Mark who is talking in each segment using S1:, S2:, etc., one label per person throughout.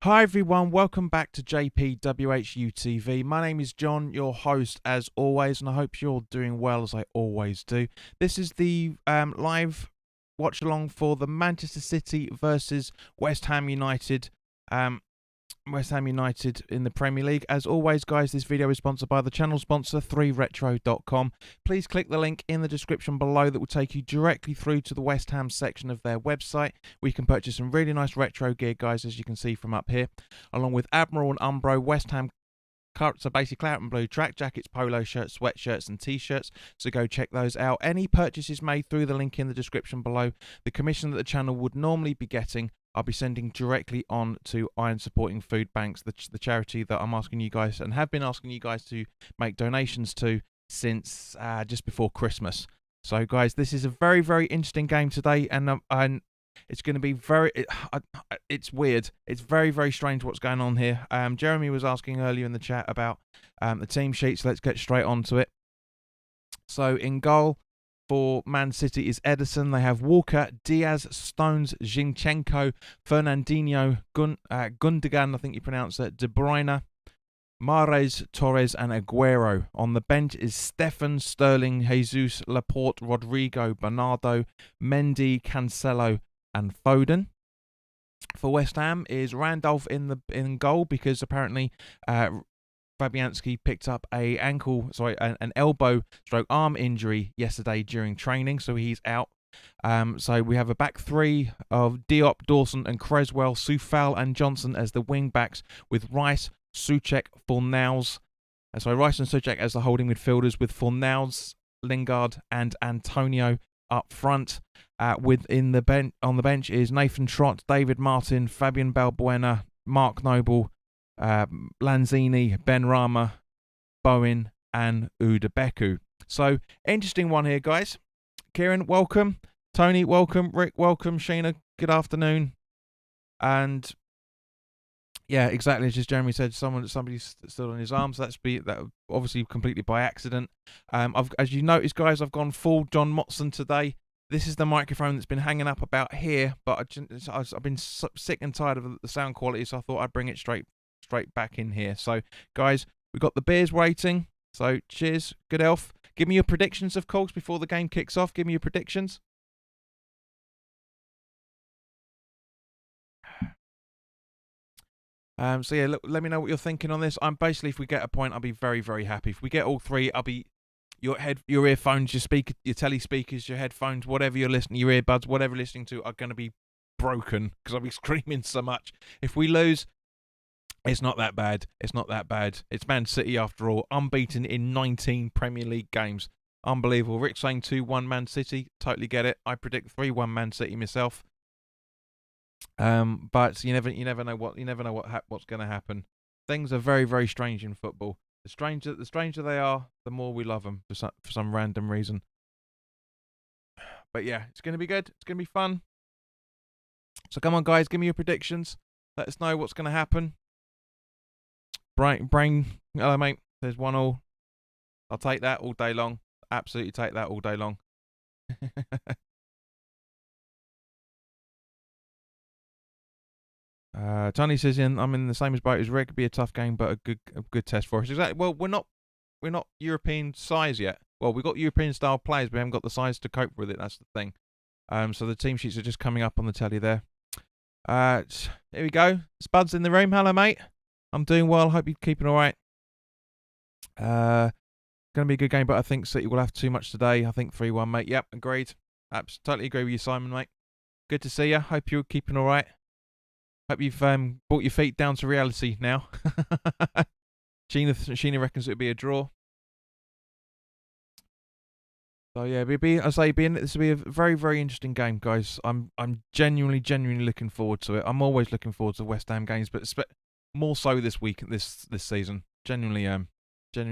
S1: Hi everyone, welcome back to WHU TV. My name is John, your host as always, and I hope you're doing well as I always do. This is the live watch along for the Manchester City versus West Ham United. West Ham United in the Premier League. As always, guys, this video is sponsored by the channel sponsor 3retro.com. Please click the link in the description below that will take you directly through to the West Ham section of their website, where you can purchase some really nice retro gear, guys, as you can see from up here, along with Admiral and Umbro West Ham. So basically claret and blue track jackets, polo shirts, sweatshirts and t-shirts, so go check those out. Any purchases made through the link in the description below, the commission that the channel would normally be getting, I'll be sending directly on to Iron Supporting Food Banks, the charity that I'm asking you guys and have been asking you guys to make donations to since just before Christmas. So guys, this is a very, very interesting game today, and it's going to be it's weird. It's very, very strange what's going on here. Jeremy was asking earlier in the chat about the team sheet, so let's get straight on to it. So in goal for Man City is Ederson. They have Walker, Diaz, Stones, Zinchenko, Fernandinho, Gundogan, I think you pronounce it, De Bruyne, Mahrez, Torres and Aguero. On the bench is Stefan, Sterling, Jesus, Laporte, Rodrigo, Bernardo, Mendy, Cancelo and Foden. For West Ham is Randolph in goal, because apparently Fabianski picked up an elbow/arm injury yesterday during training, so he's out. So we have a back three of Diop, Dawson and Creswell, Soufal and Johnson as the wing backs, with Rice, Souček, Fornals. Rice and Souček as the holding midfielders, with Fornals, Lingard and Antonio up front. On the bench is Nathan Trott, David Martin, Fabian Balbuena, Mark Noble, Lanzini, Benrahma, Bowen and Udabeku. So interesting one here, guys. Kieran, welcome. Tony, welcome. Rick, welcome. Sheena, good afternoon. And yeah, exactly as Jeremy said, somebody's still on his arms. So that obviously completely by accident. As you notice, guys, I've gone full John Motson today. This is the microphone that's been hanging up about here, but I've been sick and tired of the sound quality, so I thought I'd bring it straight back in here. So, guys, we've got the beers waiting. So, cheers. Good elf. Give me your predictions, of course, before the game kicks off. Give me your predictions. So yeah, look, let me know what you're thinking on this. I'm basically, if we get a point, I'll be very, very happy. If we get all three, I'll be your earphones, your telly speakers, your headphones, whatever you're listening, your earbuds, whatever you're listening to, are going to be broken because I'll be screaming so much. If we lose, it's not that bad. It's not that bad. It's Man City after all, unbeaten in 19 Premier League games. Unbelievable. Rick saying 2-1 Man City. Totally get it. I predict 3-1 Man City myself. But you never know what's going to happen. Things are very, very strange in football. The stranger they are, the more we love them for some random reason. But yeah, it's going to be good. It's going to be fun. So come on, guys, give me your predictions. Let us know what's going to happen. Brain, hello, mate. There's 1-1. I'll take that all day long. Absolutely take that all day long. Tony says, I'm in the same boat as Rick. It'd be a tough game, but a good test for us. Exactly. Well, we're not European size yet. Well, we've got European style players, but we haven't got the size to cope with it. That's the thing. So the team sheets are just coming up on the telly there. Here we go. Spud's in the room. Hello, mate. I'm doing well. Hope you're keeping all right. Going to be a good game, but I think City will have too much today. I think 3-1, mate. Yep, agreed. Totally agree with you, Simon, mate. Good to see you. Hope you're keeping all right. Hope you've brought your feet down to reality now. Sheena reckons it'll be a draw. So yeah, this will be a very, very interesting game, guys. I'm genuinely looking forward to it. I'm always looking forward to West Ham games, but more so this season. Genuinely am. So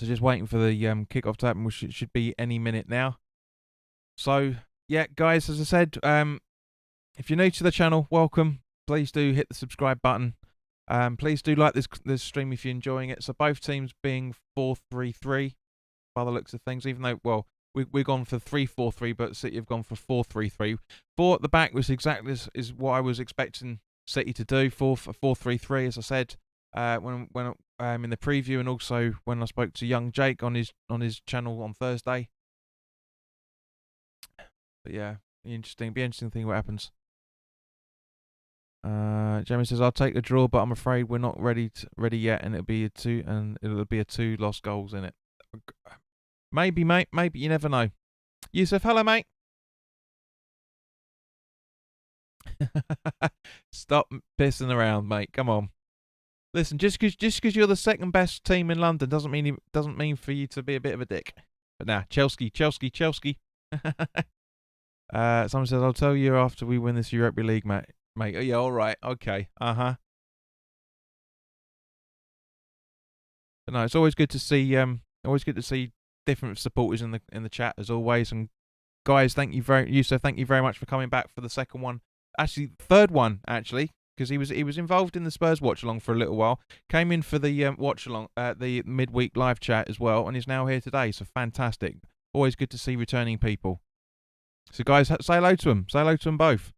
S1: just waiting for the kickoff to happen, which should be any minute now. So yeah, guys, as I said, if you're new to the channel, welcome. Please do hit the subscribe button. Please do like this stream if you're enjoying it. So both teams being 4-3-3 by the looks of things, even though, well, we've gone for 3-4-3, but City have gone for 4-3-3. 4 at the back was exactly is what I was expecting City to do. 4-3-3, as I said when in the preview, and also when I spoke to young Jake on his channel on Thursday. But yeah, be interesting thing what happens. Jamie says I'll take the draw, but I'm afraid we're not ready yet, and it'll be a 2 lost goals in it. Maybe, mate. Maybe, you never know. Yusuf, hello, mate. Stop pissing around, mate. Come on. Listen, just because you're the second best team in London doesn't mean for you to be a bit of a dick. But now, Chelsea. Someone says I'll tell you after we win this Europa League, mate. Oh, yeah, all right, okay, But no, it's always good to see different supporters in the chat as always. And guys, Yusuf, thank you very much for coming back for the second one. Actually, third one actually, because he was involved in the Spurs watch along for a little while. Came in for the watch along, the midweek live chat as well, and is now here today. So fantastic. Always good to see returning people. So guys, say hello to them. Say hello to them both.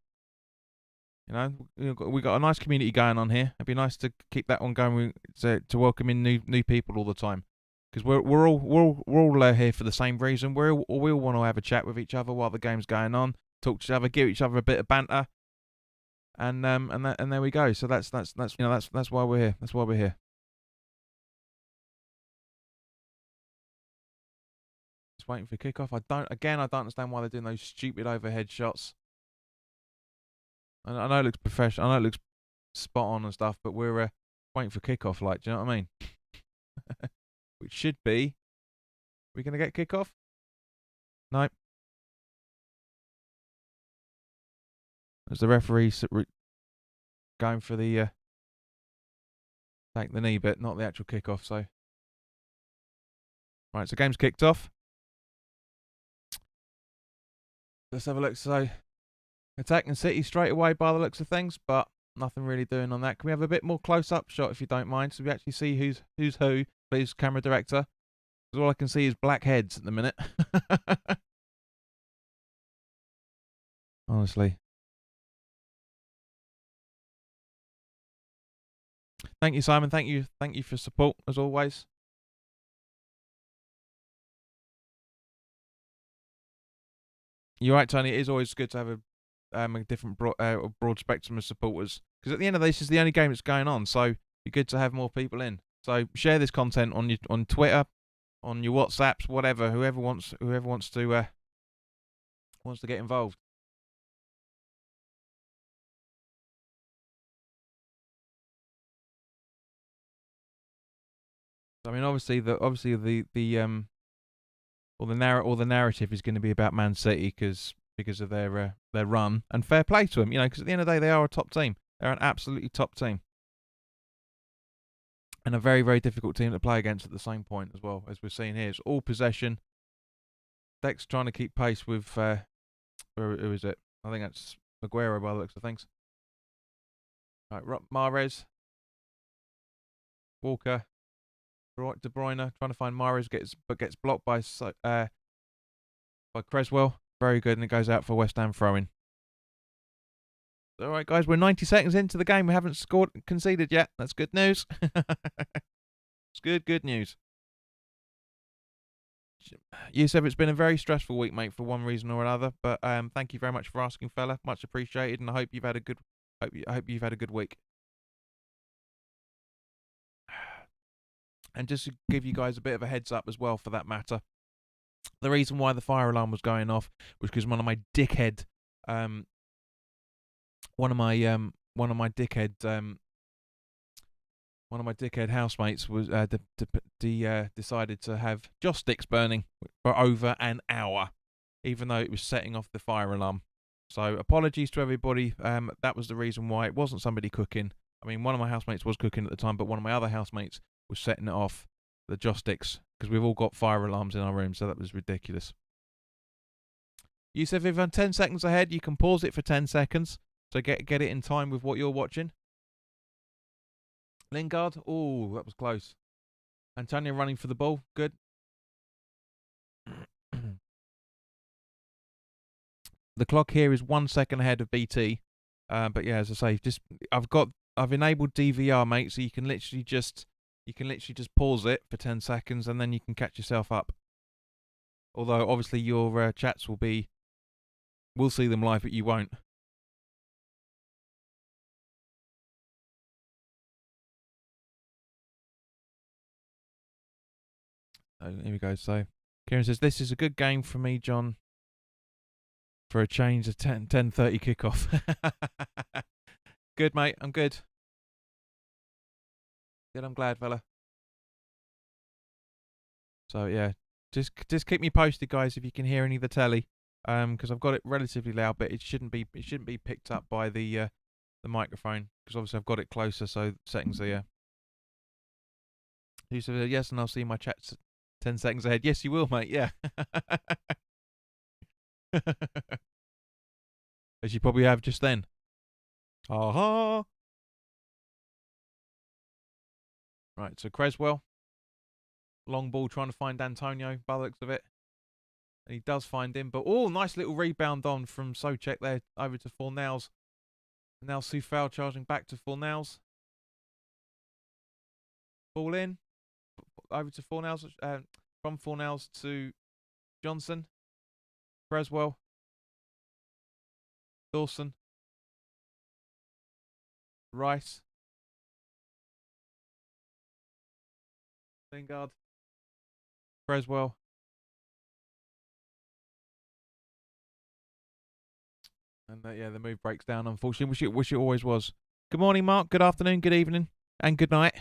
S1: You know, we got a nice community going on here. It'd be nice to keep that one going. To welcome in new people all the time, because we're all here for the same reason. We all want to have a chat with each other while the game's going on, talk to each other, give each other a bit of banter, and there we go. So that's why we're here. That's why we're here. Just waiting for kickoff. I don't understand why they're doing those stupid overhead shots. I know it looks professional. I know it looks spot on and stuff, but we're waiting for kickoff. Like, do you know what I mean? Which should be. We gonna get kickoff? No. As the referee going for the take the knee bit, not the actual kickoff. So, right. So game's kicked off. Let's have a look. So, attacking City straight away by the looks of things, but nothing really doing on that. Can we have a bit more close-up shot if you don't mind, so we actually see who's who, please, camera director? Because all I can see is black heads at the minute. Honestly. Thank you, Simon. Thank you for support as always. You're right, Tony. It is always good to have a different broad spectrum of supporters, because at the end of this is the only game that's going on, so it'd be good to have more people in. So share this content on Twitter, on your WhatsApps, whatever. Whoever wants to get involved. I mean, obviously the narrative is going to be about Man City because of their run, and fair play to them, you know, because at the end of the day they are a top team. They're an absolutely top team, and a very, very difficult team to play against at the same point as well, as we're seeing here. It's all possession. Deck's trying to keep pace with who is it? I think that's Aguero by the looks of things. Right, Mahrez, Walker, De Bruyne trying to find Mahrez, but gets blocked by Creswell. Very good, and it goes out for West Ham throw-in. All right, guys, we're 90 seconds into the game. We haven't conceded yet. That's good news. It's good news. Yusuf, it's been a very stressful week, mate, for one reason or another. But thank you very much for asking, fella. Much appreciated, and I hope you've had a good. I hope you've had a good week. And just to give you guys a bit of a heads up as well, for that matter, the reason why the fire alarm was going off was because one of my dickhead housemates was decided to have joss sticks burning for over an hour, even though it was setting off the fire alarm. So apologies to everybody. That was the reason why. It wasn't somebody cooking. I mean, one of my housemates was cooking at the time, but one of my other housemates was setting it off, the joss sticks, because we've all got fire alarms in our room, so that was ridiculous. Yusuf, if you're 10 seconds ahead, you can pause it for 10 seconds, so get it in time with what you're watching. Lingard, oh, that was close. Antonio running for the ball, good. The clock here is 1 second ahead of BT. But yeah, as I say, I've enabled DVR, mate, so you can literally just pause it for 10 seconds and then you can catch yourself up. Although obviously your chats we'll see them live, but you won't. Here we go. So Kieran says, this is a good game for me, John. For a change of 10:30 kickoff. Good, mate. I'm good. Good, I'm glad, fella. So yeah, just keep me posted, guys, if you can hear any of the telly. Because I've got it relatively loud, but it shouldn't be picked up by the microphone, because obviously I've got it closer, so settings are. You said yes, and I'll see my chats 10 seconds ahead. Yes, you will, mate. Yeah. As you probably have just then. Aha. Right, so Creswell. Long ball trying to find Antonio, by the looks of it. And he does find him. But, oh, nice little rebound on from Socek there over to Fornals. Now Soufal charging back to Fornals. Ball in. Over to Fornals. From Fornals to Johnson. Creswell. Dawson. Rice. Lingard. Creswell. And yeah, the move breaks down, unfortunately. Wish it always was. Good morning, Mark. Good afternoon, good evening, and good night.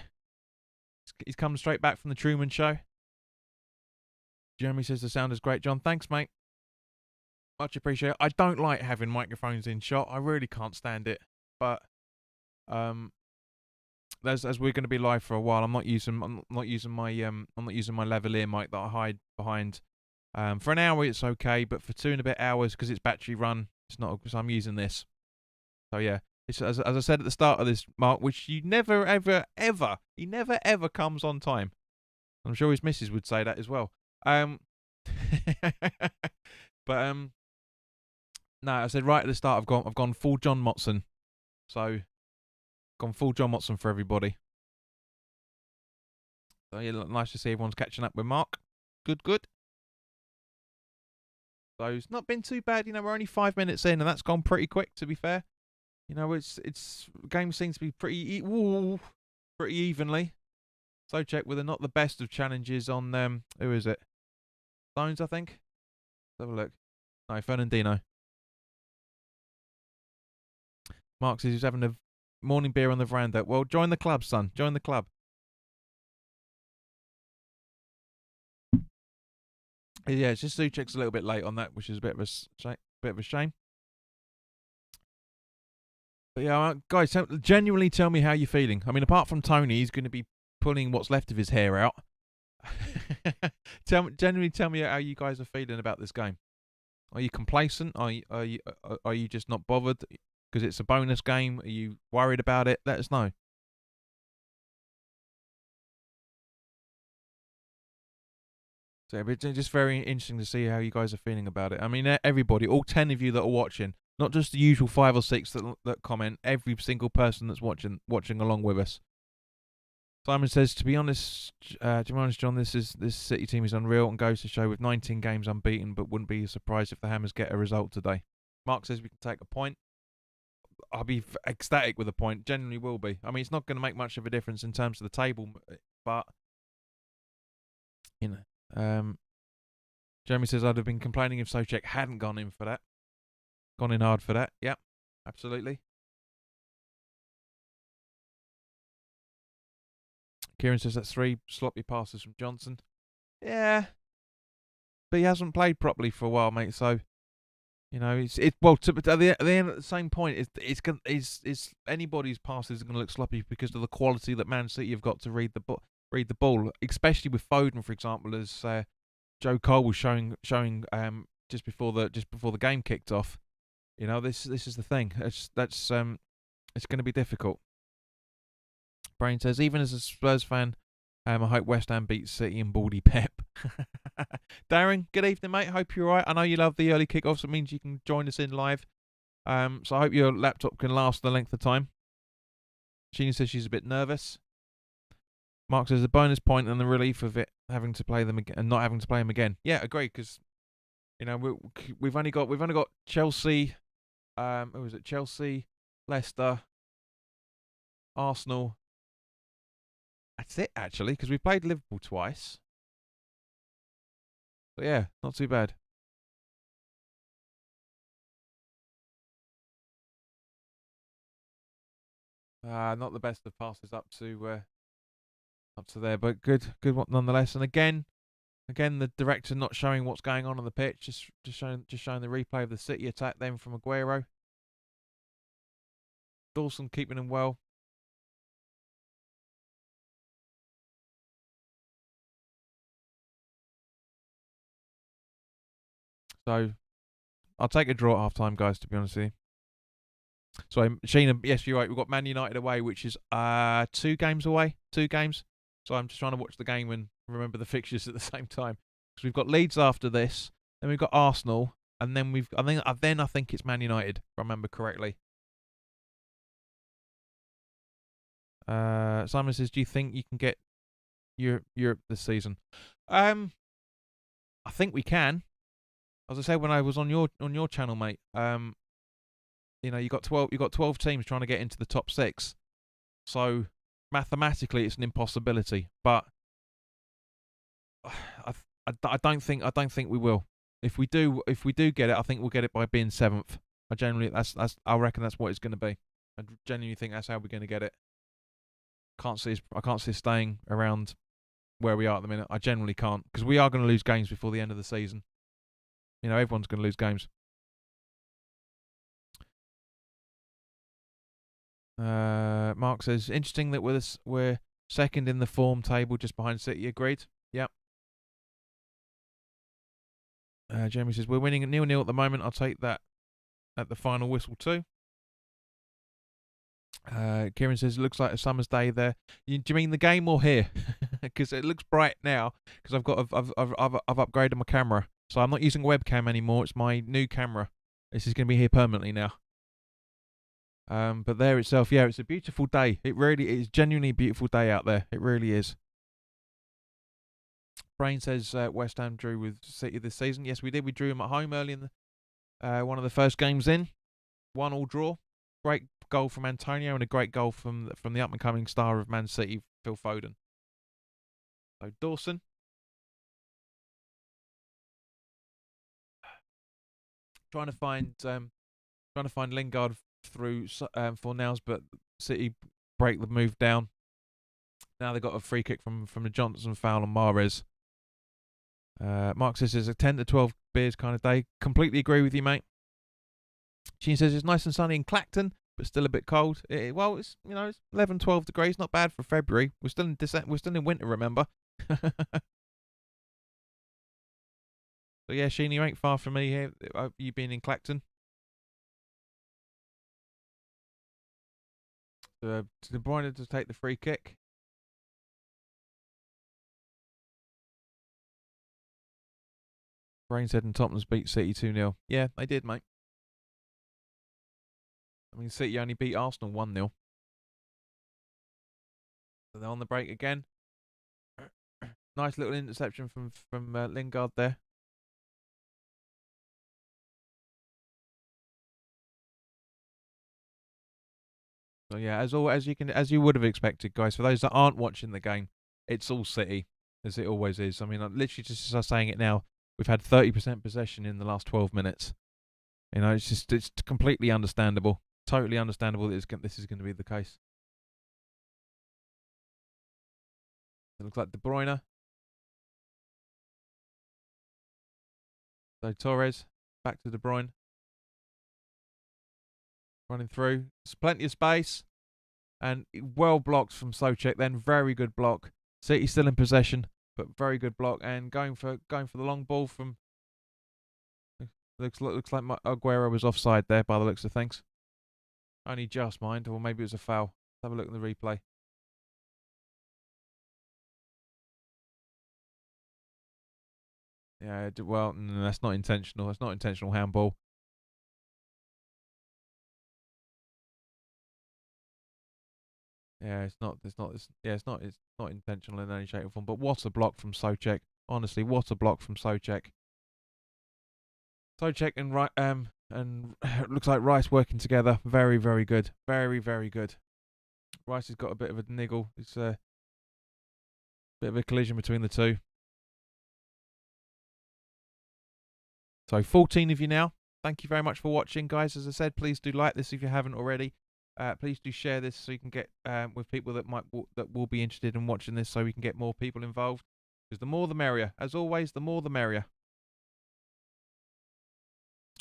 S1: He's coming straight back from the Truman Show. Jeremy says the sound is great, John. Thanks, mate. Much appreciated. I don't like having microphones in shot. I really can't stand it. But as we're going to be live for a while, I'm not using my lavalier mic that I hide behind. For an hour it's okay, but for 2 and a bit hours, because it's battery run, it's not. So I'm using this. So yeah, it's as I said at the start of this, Mark, which you never ever he never ever comes on time. I'm sure his missus would say that as well. But no, I said right at the start, I've gone full John Motson. So gone full John Motson for everybody. So yeah, nice to see everyone's catching up with Mark. Good. So it's not been too bad, we're only 5 minutes in, and that's gone pretty quick, to be fair. It's game seems to be pretty evenly. So check with not the best of challenges on who is it? Stones, I think. Let's have a look. No, Fernandino. Mark says he's having a morning beer on the veranda. Well, join the club, son. Join the club. Yeah, it's just Suchek's a little bit late on that, which is a bit of a shame. But yeah, guys, genuinely tell me how you're feeling. I mean, apart from Tony, he's going to be pulling what's left of his hair out. Genuinely tell me how you guys are feeling about this game. Are you complacent? Are you just not bothered because it's a bonus game? Are you worried about it? Let us know. So it's just very interesting to see how you guys are feeling about it. I mean, everybody, all 10 of you that are watching, not just the usual 5 or 6 that comment, every single person that's watching along with us. Simon says, to be honest, John, this City team is unreal and goes to show with 19 games unbeaten, but wouldn't be surprised if the Hammers get a result today. Mark says we can take a point. I'll be ecstatic with a point. Genuinely will be. I mean, it's not going to make much of a difference in terms of the table, but Jeremy says I'd have been complaining if Socek hadn't gone in hard for that. Yep, absolutely. Kieran says that's 3 sloppy passes from Johnson. Yeah, but he hasn't played properly for a while, mate. So at the same point, it's anybody's passes are going to look sloppy because of the quality that Man City have got to read the ball, especially with Foden, for example, as Joe Cole was showing just before the game kicked off. This is the thing. It's going to be difficult. Brain says, even as a Spurs fan, I hope West Ham beats City and Baldy Pep. Darren, good evening, mate. Hope you're all right. I know you love the early kickoffs. It means you can join us in live. So I hope your laptop can last the length of time. Sheena says she's a bit nervous. Mark says the bonus point and the relief of it having to play them again and not having to play them again. Yeah, agree. Because we've only got Chelsea. Who was it? Chelsea, Leicester, Arsenal. That's it actually, because we played Liverpool twice. But yeah, not too bad. Not the best of passes up to there, but good one nonetheless. And again, the director not showing what's going on the pitch, just showing the replay of the City attack then from Aguero. Dawson keeping him well. So I'll take a draw at half time, guys, to be honest with you. So Sheena, yes, you're right. We've got Man United away, which is 2 games away. 2 games. So I'm just trying to watch the game and remember the fixtures at the same time. Because we've got Leeds after this, then we've got Arsenal, and then I think it's Man United, if I remember correctly. Simon says, "Do you think you can get Europe this season?" I think we can. As I said when I was on your channel, mate. You got 12 teams trying to get into the top 6. So mathematically, it's an impossibility. But I don't think we will. If we do get it, I think we'll get it by being 7th. I reckon that's what it's going to be. I genuinely think that's how we're going to get it. I can't see us staying around where we are at the minute. I generally can't, because we are going to lose games before the end of the season. Everyone's going to lose games. Mark says, interesting that we're second in the form table, just behind City. Agreed. Yep. Jeremy says, we're winning at 0-0 at the moment. I'll take that at the final whistle too. Kieran says, it looks like a summer's day there. Do you mean the game or here? Because it looks bright now, because I've upgraded my camera. So I'm not using webcam anymore. It's my new camera. This is going to be here permanently now. But there itself, yeah, it's a beautiful day. It really is, genuinely a beautiful day out there. It really is. Brain says West Ham drew with City this season. Yes, we did. We drew them at home early in the one of the first games in. 1-1 draw. Great goal from Antonio and a great goal from the up and coming star of Man City, Phil Foden. So Dawson. Trying to find Lingard through Fornals, but City break the move down. Now they've got a free kick from the Johnson foul on Mahrez. Mark says it's a 10 to 12 beers kind of day. Completely agree with you, mate. She says it's nice and sunny in Clacton, but still a bit cold. It's 11, 12 degrees, not bad for February. We're still in winter, remember? So yeah, Sheena, you ain't far from me here. You been in Clacton? To De Bruyne to take the free kick. Brainshead and Tottenham's beat City 2-0. Yeah, they did, mate. I mean, City only beat Arsenal 1-0. So they're on the break again. Nice little interception from Lingard there. So yeah, as you would have expected, guys. For those that aren't watching the game, it's all City, as it always is. I mean, literally just as I'm saying it now, we've had 30% possession in the last 12 minutes. It's completely understandable, totally understandable that this is going to be the case. It looks like De Bruyne. So Torres back to De Bruyne. Running through. There's plenty of space. And well blocked from Souček. Then very good block. City still in possession, but very good block. And going for the long ball from. Looks like Aguero was offside there by the looks of things. Only just, mind, or maybe it was a foul. Let's have a look at the replay. Yeah, well, that's not intentional. That's not intentional handball. Yeah, it's not. It's not. Yeah, it's not. It's not intentional in any shape or form. But what a block from Souček. Honestly, what a block from Souček. Souček and it looks like Rice working together. Very, very good. Very, very good. Rice has got a bit of a niggle. It's a bit of a collision between the two. So 14 of you now. Thank you very much for watching, guys. As I said, please do like this if you haven't already. Please do share this so you can get with people that will be interested in watching this, so we can get more people involved. Because the more the merrier. As always, the more the merrier.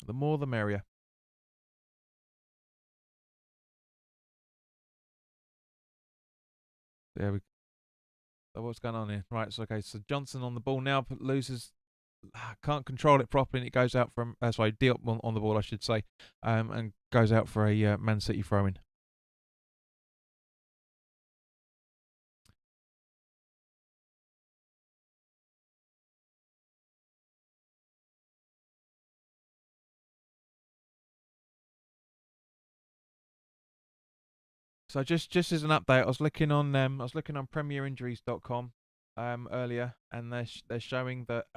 S1: The more the merrier. There we go. So what's going on here? Right, so okay, so Johnson on the ball now, loses, can't control it properly, and it goes out from, sorry, Diop on the ball, I should say, and goes out for a Man City throw-in. So just as an update, I was looking on PremierInjuries.com earlier, and they're showing that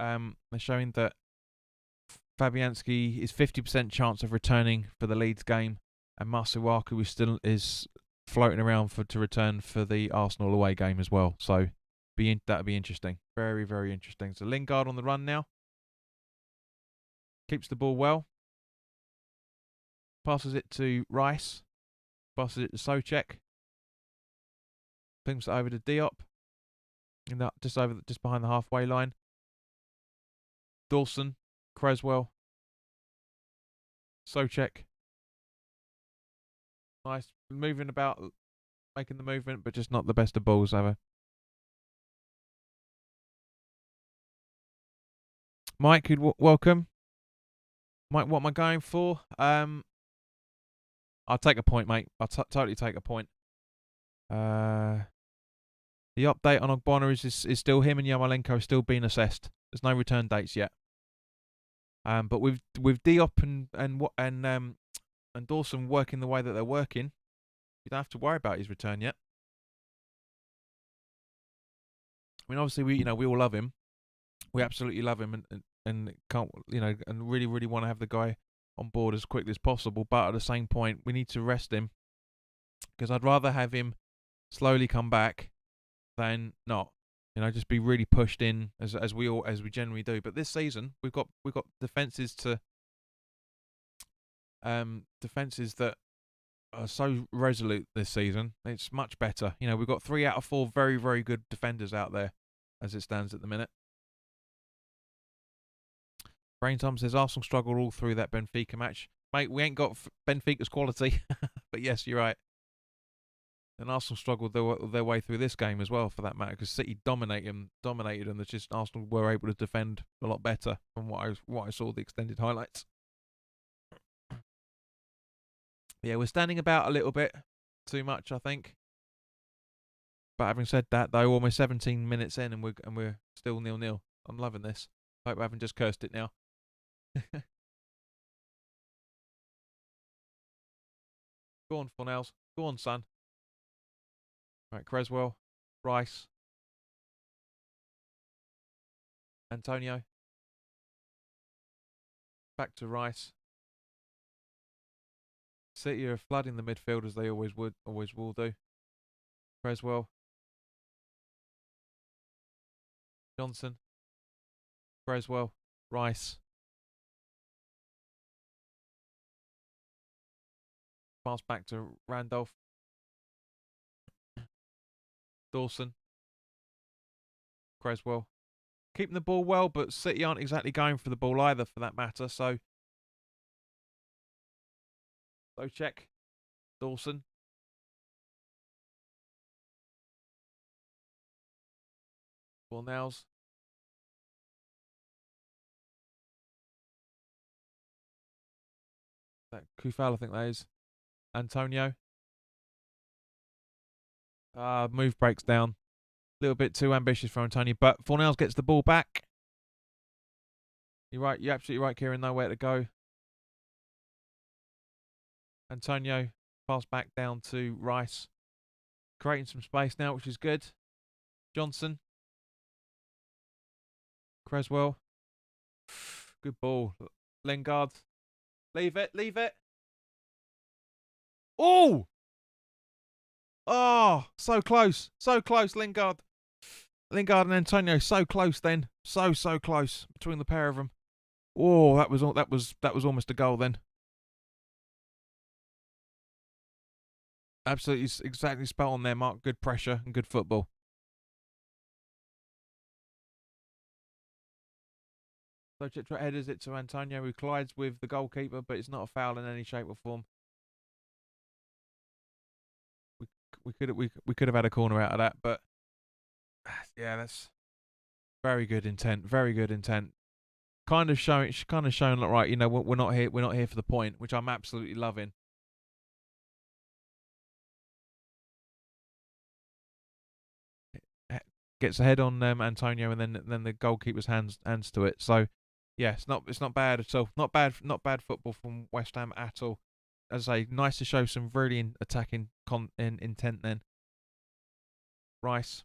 S1: Fabianski is 50% chance of returning for the Leeds game, and Masuaku is floating around to return for the Arsenal away game as well. So that'd be interesting. Very, very interesting. So Lingard on the run now. Keeps the ball well. Passes it to Rice. Passes it to Souček. Pings it over to Diop. Just behind the halfway line. Dawson, Creswell, Souček. Nice, moving about, making the movement, but just not the best of balls ever. Mike, welcome. Mike, what am I going for? I'll take a point, mate. I'll totally take a point. The update on Ogbonna is still him, and Yarmolenko are still being assessed. There's no return dates yet. But with Diop and Dawson working the way that they're working, you don't have to worry about his return yet. I mean, obviously we all love him. We absolutely love him, and can't and really want to have the guy on board as quickly as possible. But at the same point, we need to rest him, because I'd rather have him slowly come back than not. Just be really pushed in as we generally do. But this season, we've got defenses that are so resolute this season. It's much better. We've got 3 out of 4 very, very good defenders out there as it stands at the minute. Brain Tom says Arsenal struggled all through that Benfica match. Mate, we ain't got Benfica's quality. But yes, you're right. And Arsenal struggled their way through this game as well, for that matter, because City dominated them. It's just Arsenal were able to defend a lot better from what I saw the extended highlights. Yeah, we're standing about a little bit too much, I think. But having said that, though, almost 17 minutes in, and we're still 0-0. I'm loving this. Hope I haven't just cursed it now. Go on, Fornells. Go on, son. Right, Creswell, Rice, Antonio. Back to Rice. City are flooding the midfield, as they always will do. Creswell, Johnson, Creswell, Rice. Pass back to Randolph. Dawson. Creswell. Keeping the ball well, but City aren't exactly going for the ball either, for that matter. So check. Dawson. Ball nows. That Kufal, I think that is. Antonio. Move breaks down. A little bit too ambitious for Antonio, but Fornells gets the ball back. You're right. You're absolutely right, Kieran. Nowhere to go. Antonio pass back down to Rice, creating some space now, which is good. Johnson, Creswell, good ball. Lingard, leave it, leave it. Oh, oh, so close, Lingard, and Antonio, so close. Then, so close between the pair of them. Oh, that was almost a goal then. Absolutely, exactly spot on there, Mark. Good pressure and good football. So Chitra headers it to Antonio, who collides with the goalkeeper, but it's not a foul in any shape or form. We could have had a corner out of that, but yeah, that's very good intent. Very good intent. Kind of showing like, right, you know, we're not here for the point, which I'm absolutely loving. Gets a head on Antonio, and then the goalkeeper's hands to it. So yeah, it's not bad at all. Not bad football from West Ham at all. As I say, nice to show some really attacking intent then. Rice.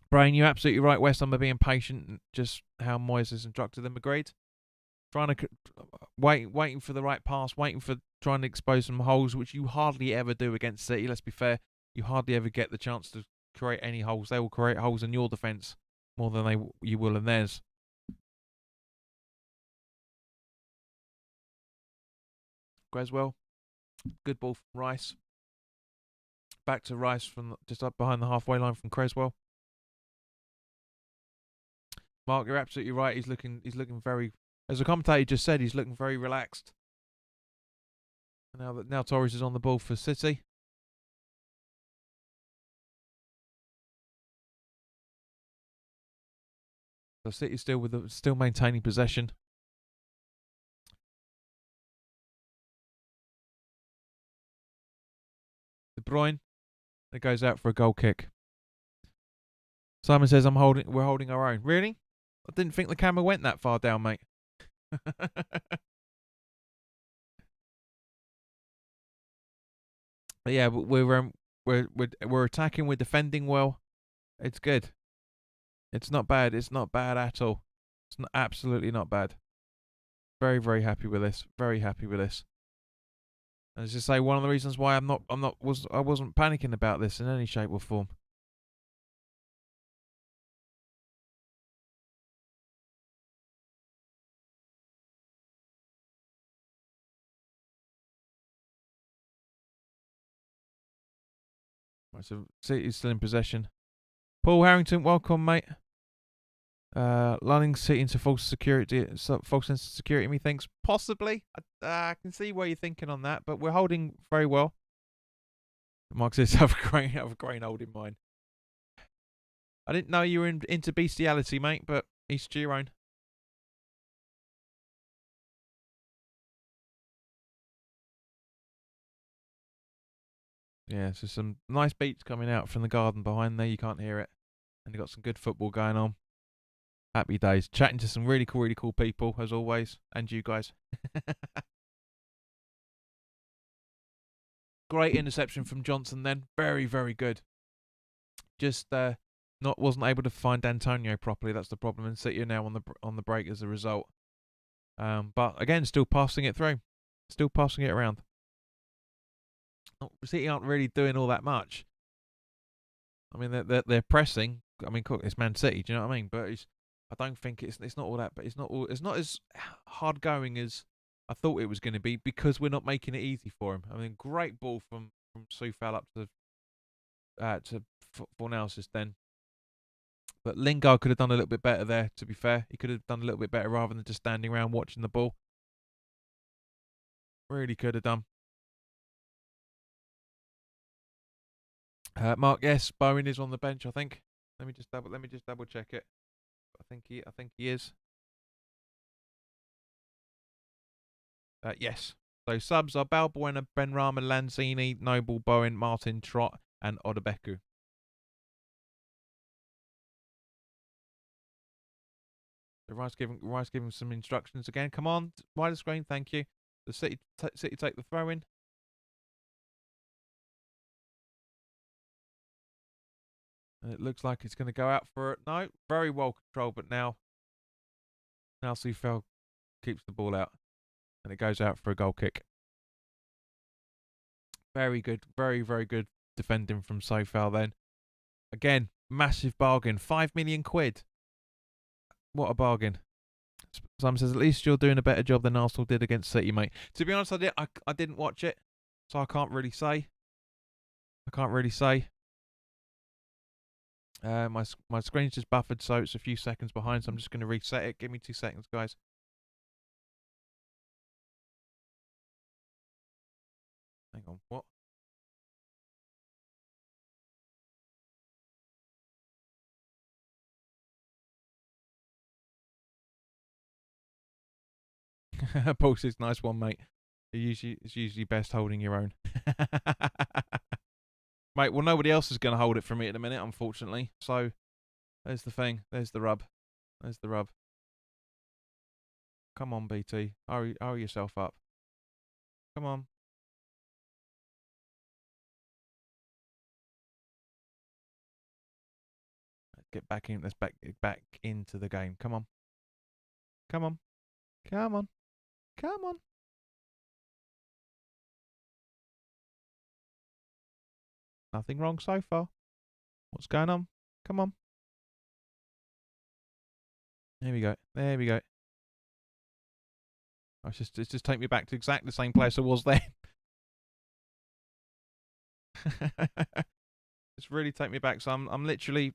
S1: Brain, you're absolutely right. West Ham are being patient, just how Moyes has instructed them. Agreed. Trying to waiting for the right pass, waiting for trying to expose some holes, which you hardly ever do against City. Let's be fair, you hardly ever get the chance to create any holes. They will create holes in your defence more than you will in theirs. Creswell, good ball from Rice. Back to Rice from just up behind the halfway line from Creswell. Mark, you're absolutely right. He's looking very, as the commentator just said, he's looking very relaxed. Now Torres is on the ball for City. So City still maintaining possession. De Bruyne, it goes out for a goal kick. Simon says we're holding our own. Really? I didn't think the camera went that far down, mate. But yeah, we're attacking, we're defending well. It's good. It's not bad. It's not bad at all. It's absolutely not bad. Very, very happy with this. Very happy with this. And as I say, one of the reasons why I wasn't panicking about this in any shape or form. Right, so City's still in possession. Paul Harrington, welcome, mate. Lulling City into false sense of security, methinks. Possibly. I can see where you're thinking on that, but we're holding very well. Mark says, have a grain hold in mind. I didn't know you were into bestiality, mate, but each to your own. Yeah, so some nice beats coming out from the garden behind there. You can't hear it. And you've got some good football going on. Happy days. Chatting to some really cool people, as always. And you guys. Great interception from Johnson then. Very, very good. Just wasn't able to find Antonio properly. That's the problem. And City are now on the break as a result. But again, still passing it through. Still passing it around. City aren't really doing all that much. I mean, they're pressing. I mean, it's Man City. Do you know what I mean? But I don't think it's not all that. But it's not as hard going as I thought it was going to be, because we're not making it easy for him. I mean, great ball from Soufal up to Fornals then. But Lingard could have done a little bit better there. To be fair, he could have done a little bit better rather than just standing around watching the ball. Really could have done. Mark, yes, Bowen is on the bench. I think. Let me just double check it. I think he is. Yes. So subs are Balbuena, Benrahma, Lanzini, Noble, Bowen, Martin, Trott, and Odebeku. The Rice giving some instructions again. Come on, wide the screen. Thank you. The City take the throw in. And it looks like it's going to go out for it. No, very well controlled, but now Soufal keeps the ball out, and it goes out for a goal kick. Very good, very, very good defending from Soufal then. Again, massive bargain. 5 million quid. What a bargain. Simon says, at least you're doing a better job than Arsenal did against City, mate. To be honest, I didn't watch it, so I can't really say. My screen's just buffered, so it's a few seconds behind, so I'm just going to reset it. Give me 2 seconds, guys. Hang on, what? Paul says, nice one, mate. It's usually best holding your own. Mate, well, nobody else is going to hold it for me at the minute, unfortunately. So, there's the thing. There's the rub. Come on, BT. Hurry yourself up. Come on. Get back in. Let's back into the game. Come on. Nothing wrong so far. What's going on? Come on. There we go. It's just take me back to exactly the same place I was then. Just really take me back. So I'm literally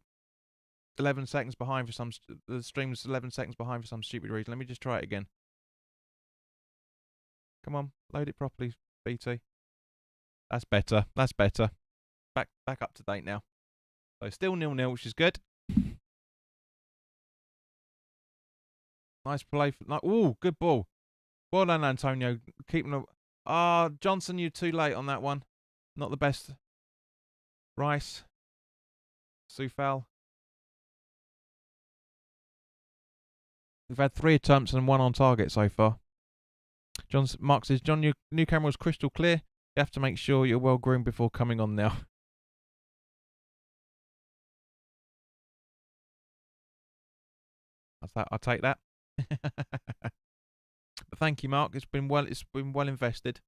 S1: 11 seconds behind for the stream's 11 seconds behind for some stupid reason. Let me just try it again. Come on, load it properly, BT. That's better. Back up to date now. So still 0-0, which is good. Nice play. Ooh, good ball. Well done, Antonio. Keeping the. Johnson, you're too late on that one. Not the best. Rice. Soufal. We've had 3 attempts and 1 on target so far. Mark says, John, your new camera was crystal clear. You have to make sure you're well groomed before coming on now. I'll take that. But thank you, Mark. It's been well invested.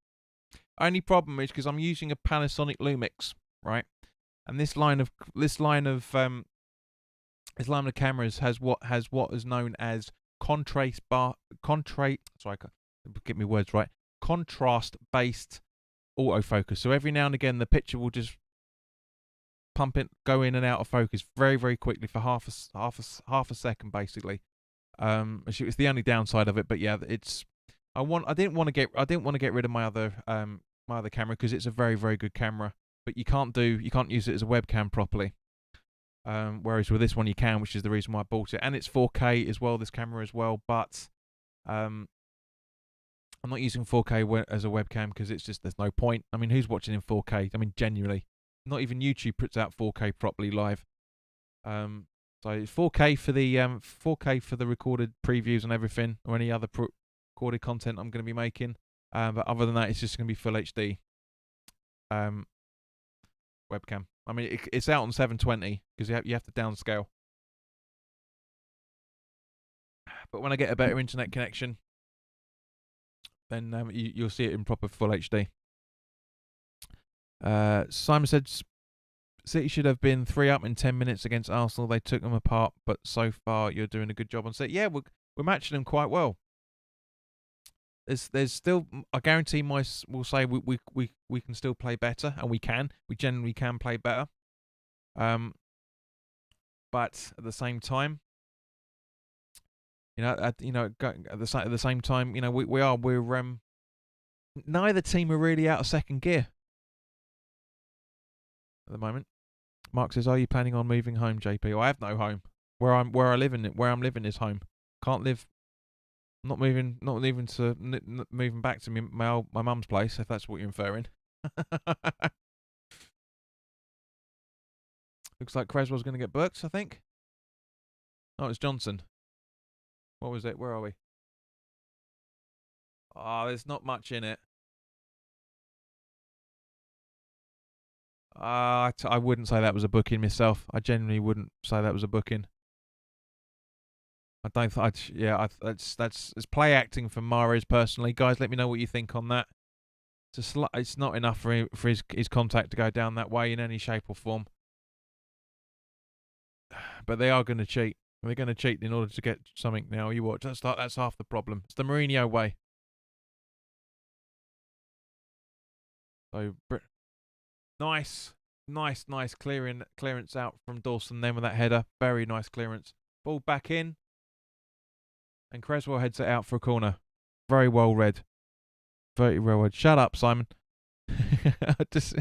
S1: Only problem is because I'm using a Panasonic Lumix, right? And this line of cameras has what is known as contrast based autofocus. So every now and again the picture will just go in and out of focus very, very quickly for half a second basically. It's the only downside of it, but yeah, I didn't want to get rid of my other camera because it's a very, very good camera, but you can't use it as a webcam properly. Whereas with this one you can, which is the reason why I bought it, and it's 4K as well, this camera as well. But I'm not using 4K as a webcam because it's just there's no point. I mean, who's watching in 4K? I mean, genuinely, not even YouTube puts out 4K properly live. So 4K for the recorded previews and everything, or any other recorded content I'm going to be making. But other than that, it's just going to be full HD webcam. I mean, it's out on 720 because you have to downscale. But when I get a better internet connection, then you'll see it in proper full HD. Simon said City should have been 3 up in 10 minutes against Arsenal. They took them apart, but so far you're doing a good job on City. Yeah, we're matching them quite well. There's still, I guarantee we'll say we can still play better, and we generally can play better. But at the same time, at the same time, we're neither team are really out of second gear at the moment. Mark says, "Are you planning on moving home, JP?" I have no home. Where I'm living is home. Can't live. Not moving back to my mum's place, if that's what you're inferring. Looks like Creswell's going to get booked, I think. Oh, it's Johnson. What was it? Where are we? Oh, there's not much in it. I wouldn't say that was a booking myself. I genuinely wouldn't say that was a booking. I don't. That's it's play acting from Mahrez personally. Guys, let me know what you think on that. It's not enough for his contact to go down that way in any shape or form. But they are going to cheat. They're going to cheat in order to get something now. You watch. That's half the problem. It's the Mourinho way. So nice clearance out from Dawson then with that header. Very nice clearance. Ball back in. And Creswell heads it out for a corner. Very well read. Very well read. Shut up, Simon. It's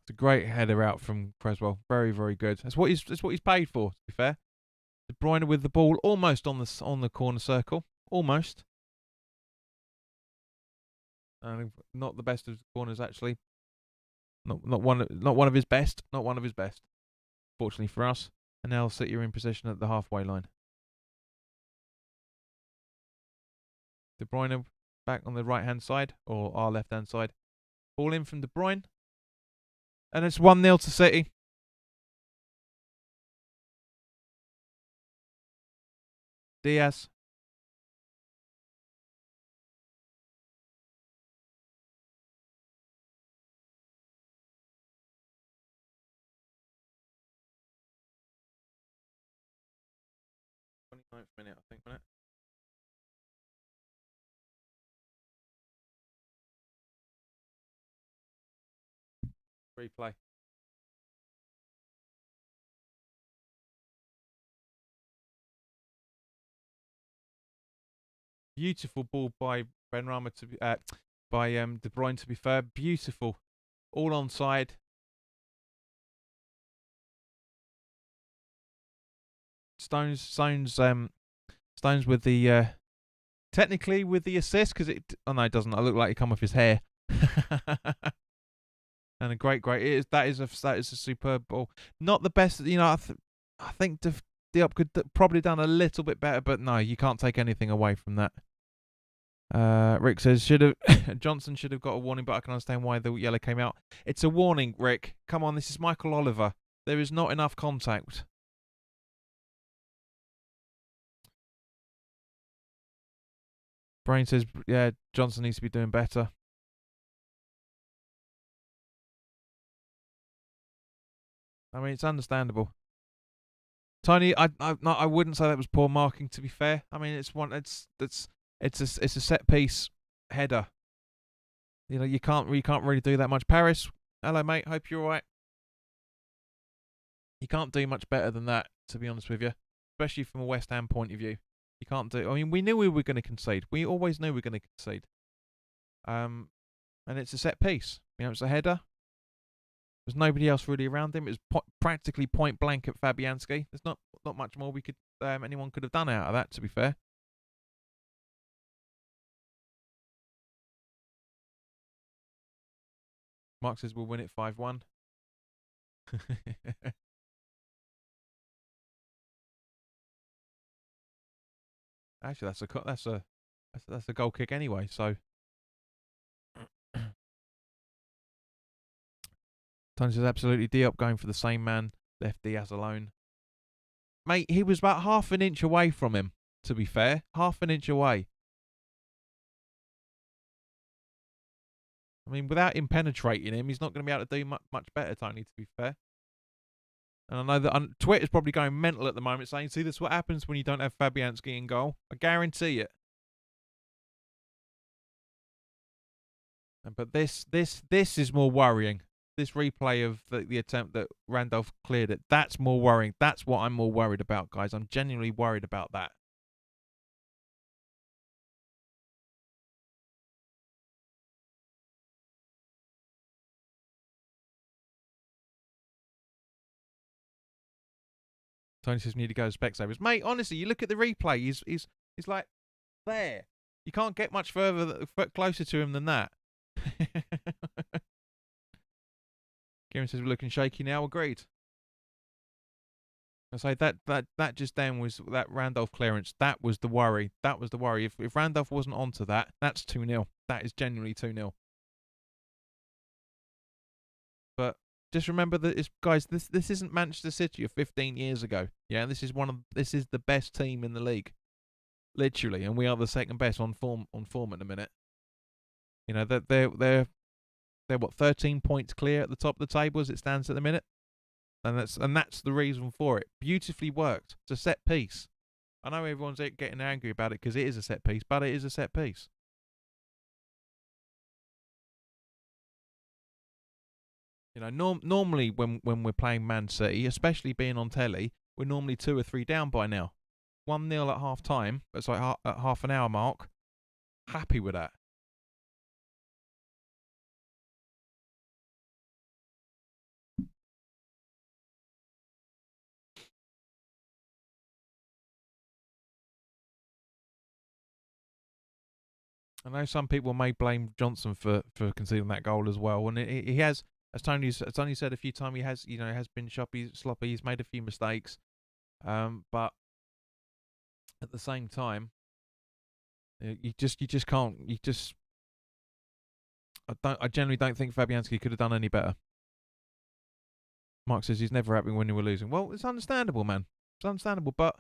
S1: a great header out from Creswell. Very, very good. That's what he's paid for, to be fair. De Bruyne with the ball almost on the corner circle. Almost. Not the best of corners, actually. Not one of his best. Not one of his best. Fortunately for us. And now City are in position at the halfway line. De Bruyne back on the right-hand side, or our left-hand side. Ball in from De Bruyne. And it's 1-0 to City. Diaz. Minute, I think, wasn't it? Replay. Beautiful ball by Benrahma to be by De Bruyne, to be fair. Beautiful. All onside. Stones with the technically with the assist, because it no, it doesn't. I look like it come off his hair. And a great that is a superb ball. Not the best, I think Diop could probably done a little bit better, but no, you can't take anything away from that. Rick says Johnson should have got a warning, but I can understand why the yellow came out. It's a warning, Rick. Come on, this is Michael Oliver. There is not enough contact. Brain says, yeah, Johnson needs to be doing better. I mean, it's understandable. Tony, I wouldn't say that was poor marking, to be fair. I mean, it's a set piece header. You can't really do that much. Paris, hello mate, hope you're alright. You can't do much better than that, to be honest with you, especially from a West Ham point of view. You can't do. I mean, we knew we were going to concede. We always knew we were going to concede. And it's a set piece. It's a header. There's nobody else really around him. It was practically point blank at Fabianski. There's not much more anyone could have done out of that, to be fair. Mark says we'll win it 5-1. Actually, that's a goal kick anyway. So, Tony says absolutely. Diop going for the same man, left Diaz alone. Mate, he was about half an inch away from him. To be fair, half an inch away. I mean, without him penetrating him, he's not going to be able to do much better, Tony, to be fair. And I know that Twitter's probably going mental at the moment, saying, see, that's what happens when you don't have Fabianski in goal. I guarantee it. But this is more worrying. This replay of the attempt that Randolph cleared it, that's more worrying. That's what I'm more worried about, guys. I'm genuinely worried about that. Tony says we need to go to Specsavers. Mate, honestly, you look at the replay, he's like there. You can't get much closer to him than that. Kieran says we're looking shaky now. Agreed. I say that just then was that Randolph clearance. That was the worry. That was the worry. If Randolph wasn't onto that, that's 2-0. That is genuinely 2-0. But just remember that, guys. This isn't Manchester City of 15 years ago. Yeah, this is the best team in the league, literally, and we are the second best on form at the minute. You know that they're what 13 points clear at the top of the table as it stands at the minute. And that's the reason for it. Beautifully worked. It's a set piece. I know everyone's getting angry about it because it is a set piece, but it is a set piece. You know, normally when we're playing Man City, especially being on telly, we're normally 2 or 3 down by now. 1-0 at half time. It's like at half an hour mark. Happy with that. I know some people may blame Johnson for conceding that goal as well, and he has, as Tony said a few times, he has been sloppy. He's made a few mistakes, but at the same time, you just can't. I generally don't think Fabianski could have done any better. Mark says he's never happy when we're losing. Well, it's understandable, man. It's understandable, but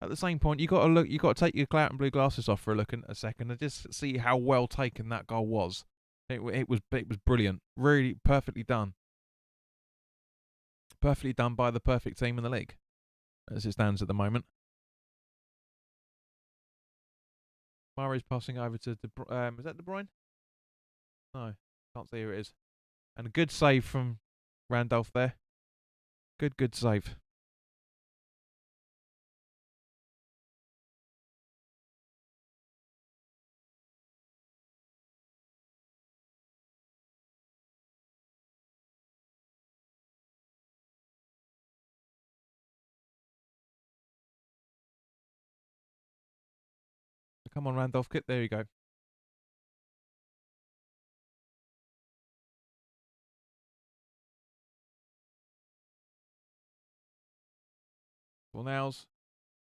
S1: at the same point, you got to take your clout and blue glasses off for a second and just see how well taken that goal was. It was brilliant, really perfectly done by the perfect team in the league, as it stands at the moment. Murray's passing over to is that De Bruyne? No, can't see who it is. And a good save from Randolph there. Good save. Come on, Randolph. There you go. Well, now's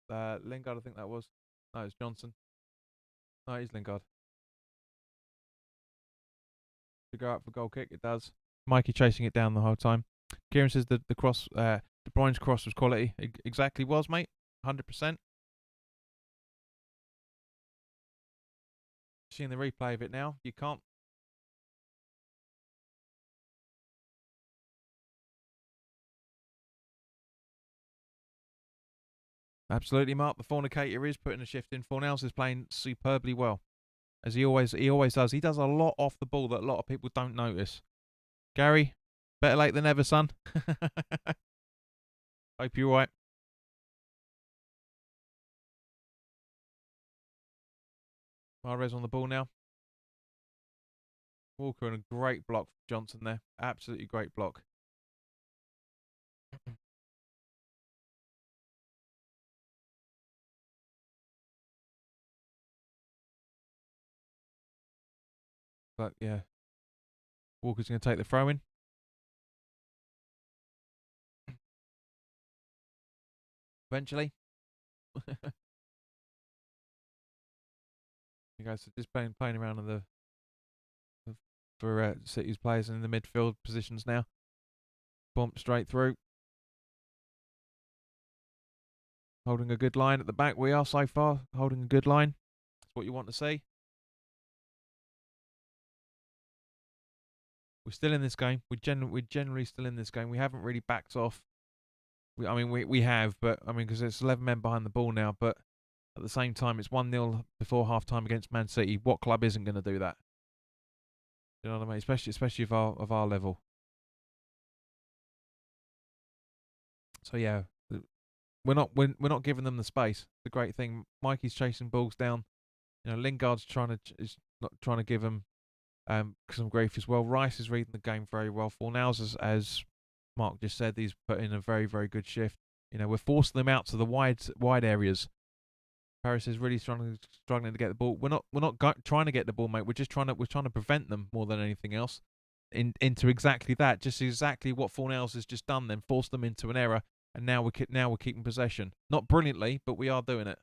S1: Lingard, I think that was. No, it's Johnson. No, it's Lingard. To go out for goal kick, it does. Mikey chasing it down the whole time. Kieran says the cross, De Bruyne's cross was quality. Exactly was, mate. 100%. Seeing the replay of it now, you can't. Absolutely, Mark. The fornicator is putting a shift in. Fornals is playing superbly well, as he always does. He does a lot off the ball that a lot of people don't notice. Gary, better late than never, son. Hope you're right. Mahrez on the ball now. Walker and a great block for Johnson there. Absolutely great block. But yeah, Walker's going to take the throw in. Eventually. You guys are just playing around in for City's players in the midfield positions now. Bump straight through. Holding a good line at the back. We are so far holding a good line. That's what you want to see. We're still in this game. We're generally still in this game. We haven't really backed off. We have, but because it's 11 men behind the ball now. But at the same time, it's 1-0 before half time against Man City. What club isn't going to do that? You know what I mean? Especially of our level. So yeah, we're not giving them the space. The great thing, Mikey's chasing balls down. You know, Lingard's is not trying to give him some grief as well. Rice is reading the game very well. Fornals, as Mark just said, he's put in a very, very good shift. You know, we're forcing them out to the wide areas. Paris is really struggling to get the ball. We're not trying to get the ball, mate. We're trying to prevent them more than anything else into exactly that. Just exactly what Fornals has just done. Then force them into an error and now we're keeping possession. Not brilliantly, but we are doing it.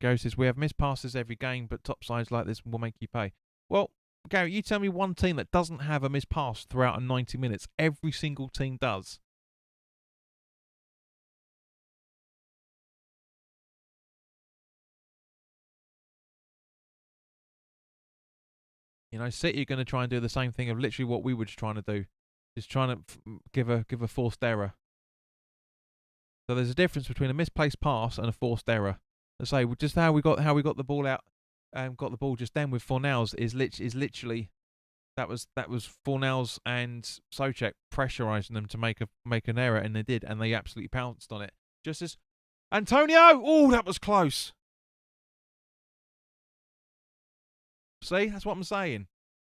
S1: Gary says, we have missed passes every game, but top sides like this will make you pay. Well, Gary, you tell me one team that doesn't have a missed pass throughout a 90 minutes. Every single team does. You know, City are going to try and do the same thing of literally what we were just trying to do. Just trying to give a forced error. So there's a difference between a misplaced pass and a forced error. I say just how we got the ball out, got the ball just then with Fornals is literally that was Fornals and Souček pressurising them to make an error, and they did, and they absolutely pounced on it. Just as Antonio, oh, that was close. See, that's what I'm saying.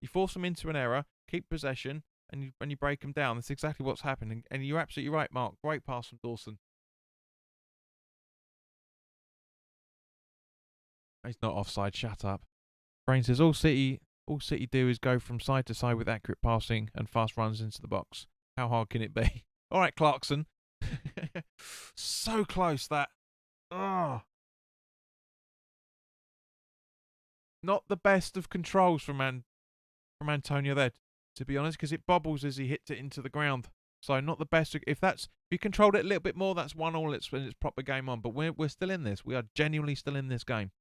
S1: You force them into an error, keep possession, and you break them down. That's exactly what's happening. And you're absolutely right, Mark. Great pass from Dawson. He's not offside. Shut up. Brain says all City do is go from side to side with accurate passing and fast runs into the box. How hard can it be? All right, Clarkson. So close that. Oh. Not the best of controls from Antonio there, to be honest, because it bobbles as he hits it into the ground. So not the best. If you controlled it a little bit more, that's 1-1. It's proper game on. But we're still in this. We are genuinely still in this game.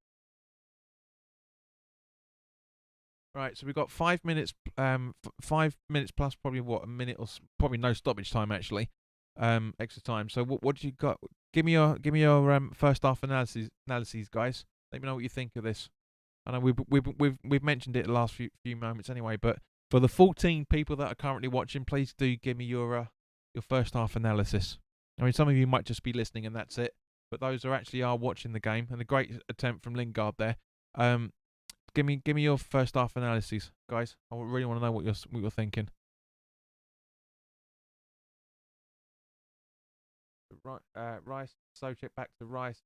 S1: Right, so we've got 5 minutes. 5 minutes plus probably a minute or probably no stoppage time actually. Extra time. So what do you got? Give me your first half analyses, guys. Let me know what you think of this. I know we've mentioned it the last few moments anyway, but for the 14 people that are currently watching, please do give me your first half analysis. I mean, some of you might just be listening and that's it, but those are actually watching the game, and a great attempt from Lingard there. Give me your first half analyses, guys. I really want to know what you're thinking. Right, Rice, Souček back to Rice,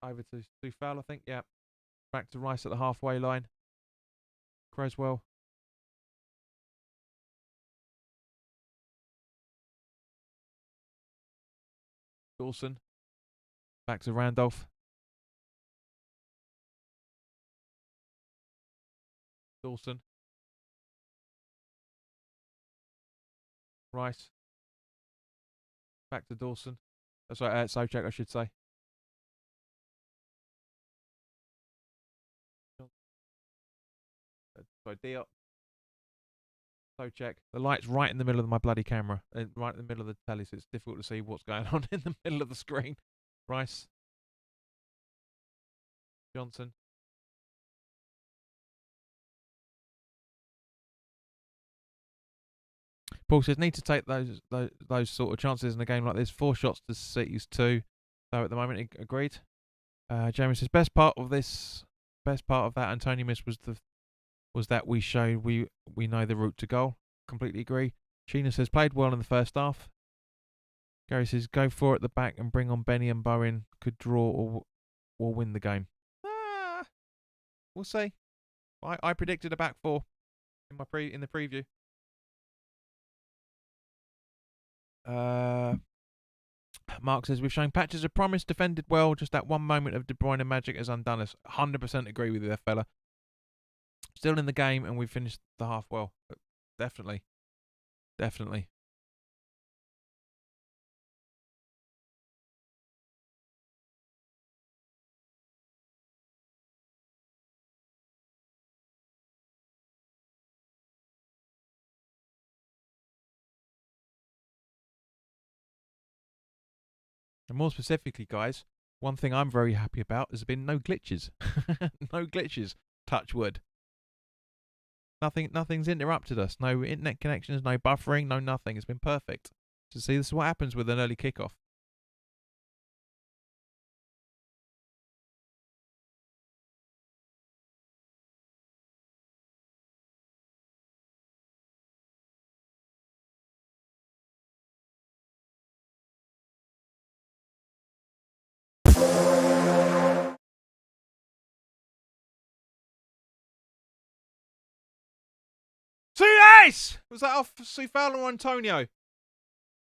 S1: over to Soufal, I think. Yeah, back to Rice at the halfway line. Creswell. Dawson. Back to Randolph. Dawson. Rice. Back to Dawson. Sorry, Souček, I should say. Sorry, Diop. Souček. The light's right in the middle of my bloody camera. Right in the middle of the telly, so it's difficult to see what's going on in the middle of the screen. Rice. Johnson. Paul says, need to take those sort of chances in a game like this. 4 shots to City's 2. So at the moment, agreed. Jamie says, best part of that Antonio miss was that we showed we know the route to goal. Completely agree. Sheena says, played well in the first half. Gary says, go for it at the back and bring on Benny and Bowen. Could draw or win the game. We'll see. I predicted a back 4 in the preview. Mark says, we've shown patches of promise, defended well, just that one moment of De Bruyne magic has undone us. 100% agree with you there, fella. Still in the game, and we finished the half well. Definitely. And more specifically, guys, one thing I'm very happy about has been no glitches. No glitches. Touch wood. Nothing's interrupted us. No internet connections, no buffering, no nothing. It's been perfect. So see, this is what happens with an early kickoff. Yes! Was that off Sue Fowler or Antonio?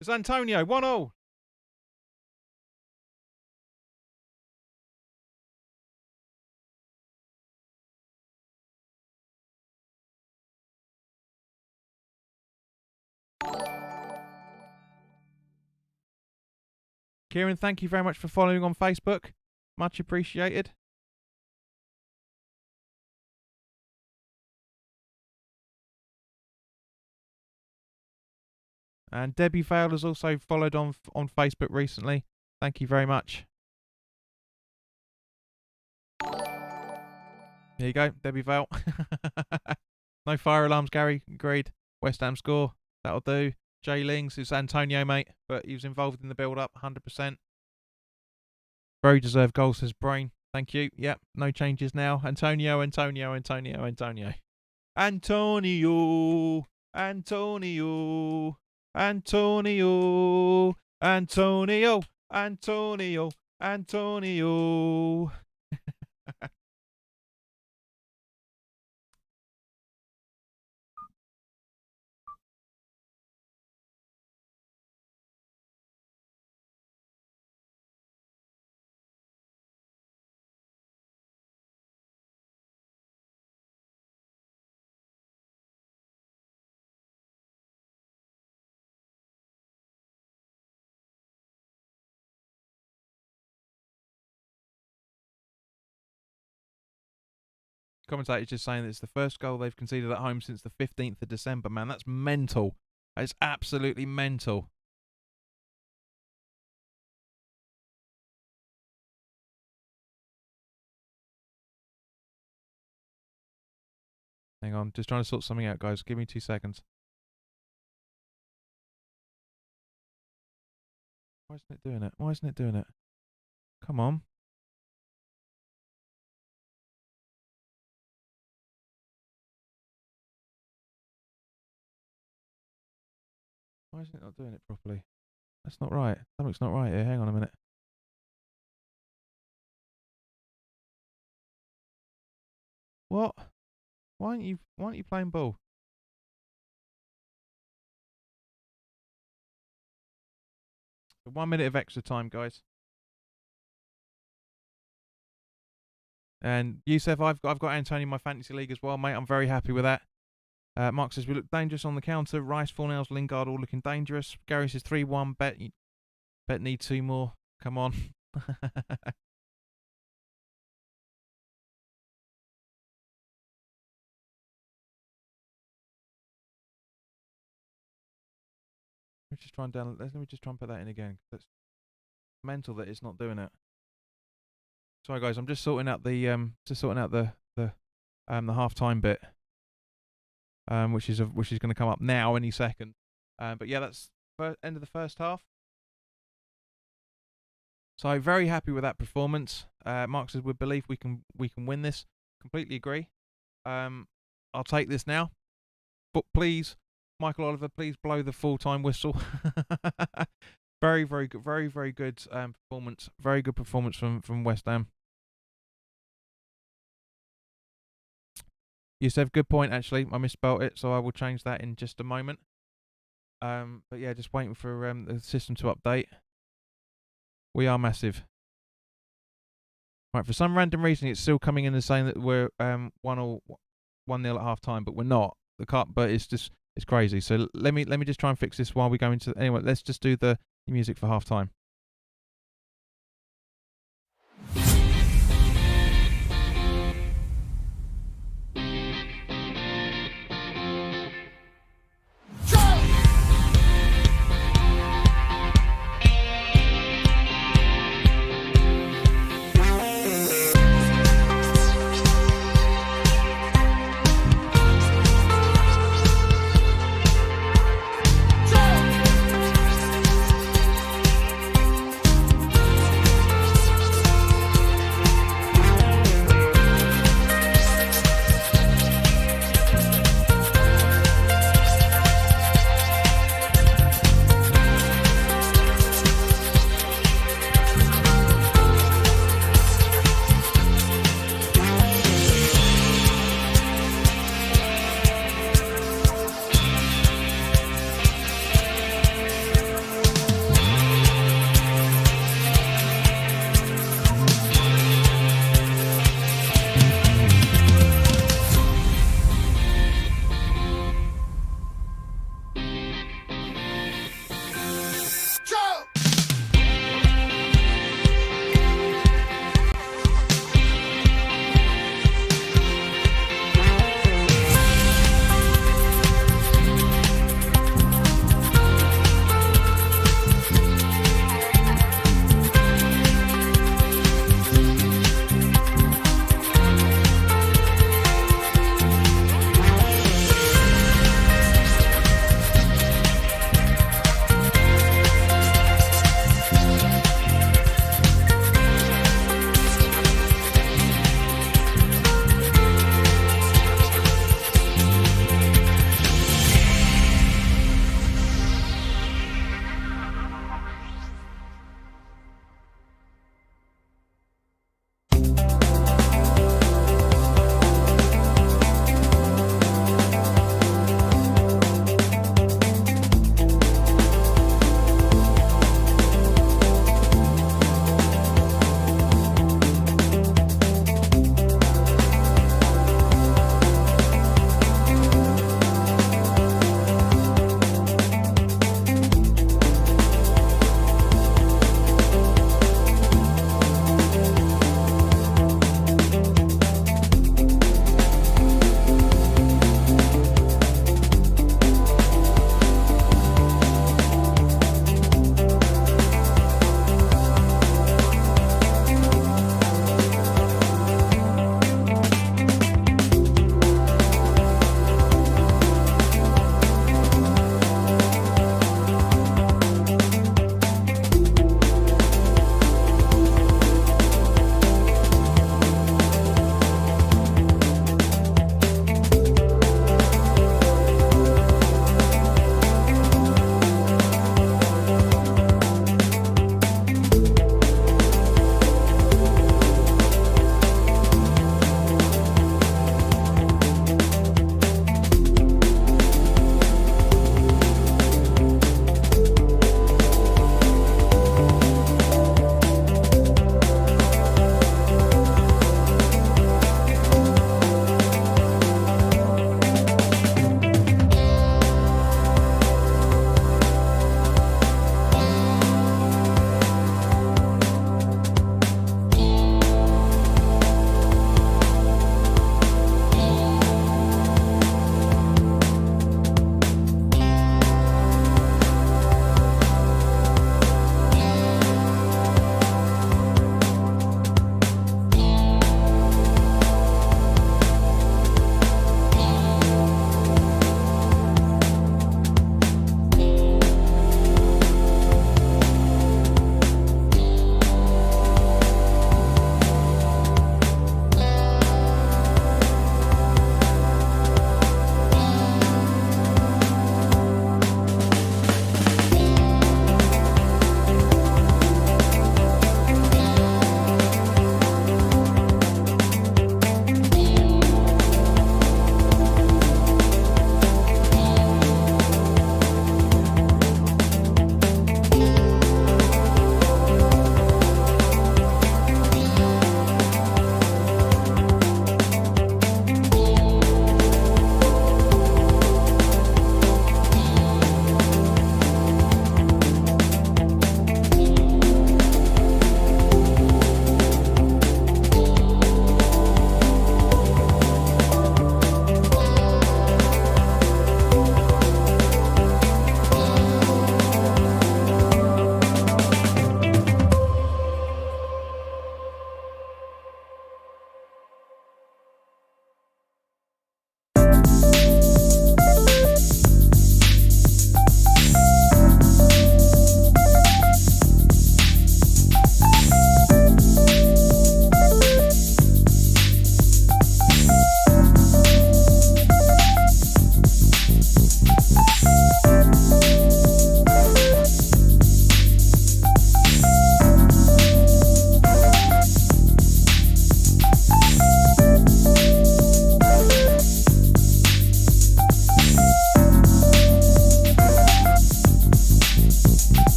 S1: It's Antonio, 1-0. Kieran, thank you very much for following on Facebook. Much appreciated. And Debbie Vale has also followed on Facebook recently. Thank you very much. There you go, Debbie Vale. No fire alarms, Gary. Agreed. West Ham score. That'll do. Jay Lings is Antonio, mate, but he was involved in the build-up, 100%. Very deserved goal, says Brain. Thank you. Yep, no changes now. Antonio. Antonio. Antonio. Antonio. Commentator's just saying that it's the first goal they've conceded at home since the 15th of December, man. That's mental. That is absolutely mental. Hang on, just trying to sort something out, guys. Give me 2 seconds. Why isn't it doing it? Why isn't it doing it? Come on. Why isn't it not doing it properly? That's not right. Something's not right here. Hang on a minute. What? Why aren't you playing ball? So 1 minute of extra time, guys. And Youssef, I've got Antonio in my fantasy league as well, mate. I'm very happy with that. Mark says we look dangerous on the counter. Rice, Fornells, Lingard all looking dangerous. Gary says 3-1. Bet need 2 more. Come on. Let me just try and put that in again. That's mental that it's not doing it. Sorry guys, I'm just sorting out the half-time bit. Which is going to come up now any second. But yeah, that's end of the first half. So very happy with that performance. Mark says we believe we can win this. Completely agree. I'll take this now. But please, Michael Oliver, please blow the full-time whistle. Very, very good. Very, very good performance. Very good performance from West Ham. Youssef, good point, actually. I misspelt it, so I will change that in just a moment. But yeah, just waiting for the system to update. We are massive. Right, for some random reason, it's still coming in and saying that we're 1-0 at half time, but we're not. But it's crazy. So let me just try and fix this while we go into. Anyway, let's just do the music for half time.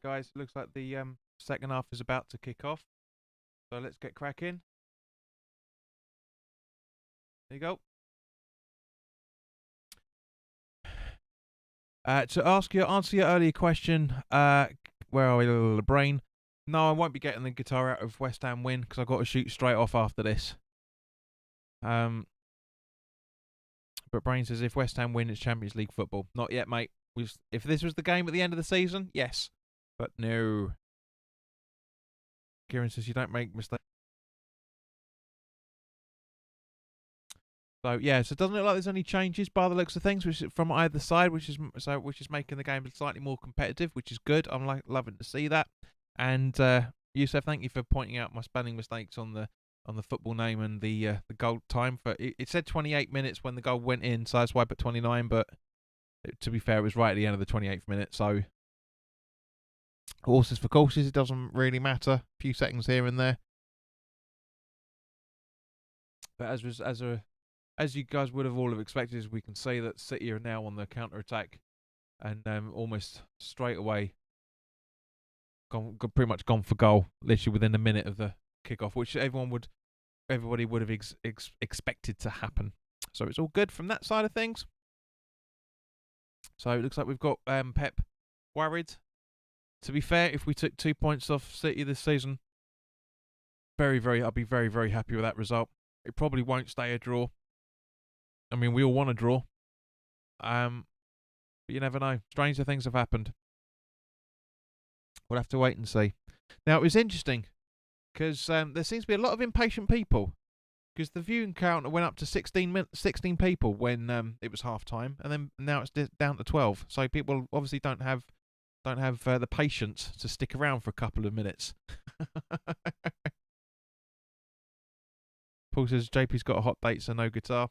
S1: guys, it looks like the second half is about to kick off. So let's get cracking. There you go. To answer your earlier question, where are we, little brain? No, I won't be getting the guitar out of West Ham win because I've got to shoot straight off after this. But Brain says if West Ham win, it's Champions League football. Not yet, mate. If this was the game at the end of the season, yes, but no. Kieran says you don't make mistakes. So yeah, so it doesn't look like there's any changes by the looks of things, which from either side, which is making the game slightly more competitive, which is good. I'm loving to see that. And Yusuf, thank you for pointing out my spelling mistakes on the football name and the goal time. For it said 28 minutes when the goal went in, so that's why I put 29. But to be fair, it was right at the end of the 28th minute. So horses for courses, it doesn't really matter. A few seconds here and there. But as you guys would have all have expected, we can see that City are now on the counter attack, and almost straight away pretty much gone for goal, literally within a minute of the kickoff, which everybody would have expected to happen. So it's all good from that side of things. So it looks like we've got Pep worried. To be fair, if we took 2 points off City this season, I'll be very, very happy with that result. It probably won't stay a draw. I mean, we all want a draw. But you never know. Stranger things have happened. We'll have to wait and see. Now, it was interesting because there seems to be a lot of impatient people, because the viewing count went up to 16 people when it was half time, and then now it's down to 12. So people obviously don't have the patience to stick around for a couple of minutes. Paul says JP's got a hot date, so no guitar.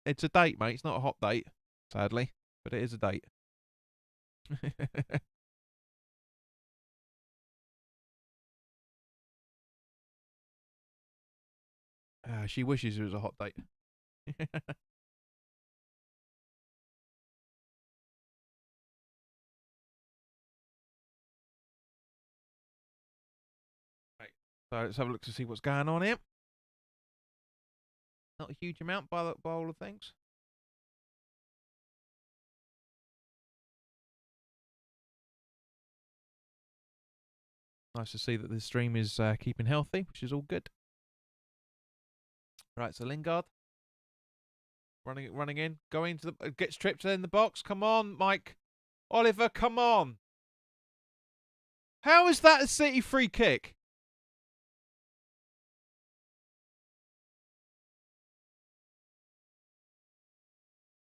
S1: It's a date, mate. It's not a hot date, sadly, but it is a date. She wishes it was a hot date. Right. So let's have a look to see what's going on here. Not a huge amount by all of things. Nice to see that the stream is keeping healthy, which is all good. Right, so Lingard running in, going to the gets tripped in the box. Come on, Mike Oliver, come on! How is that a City free kick?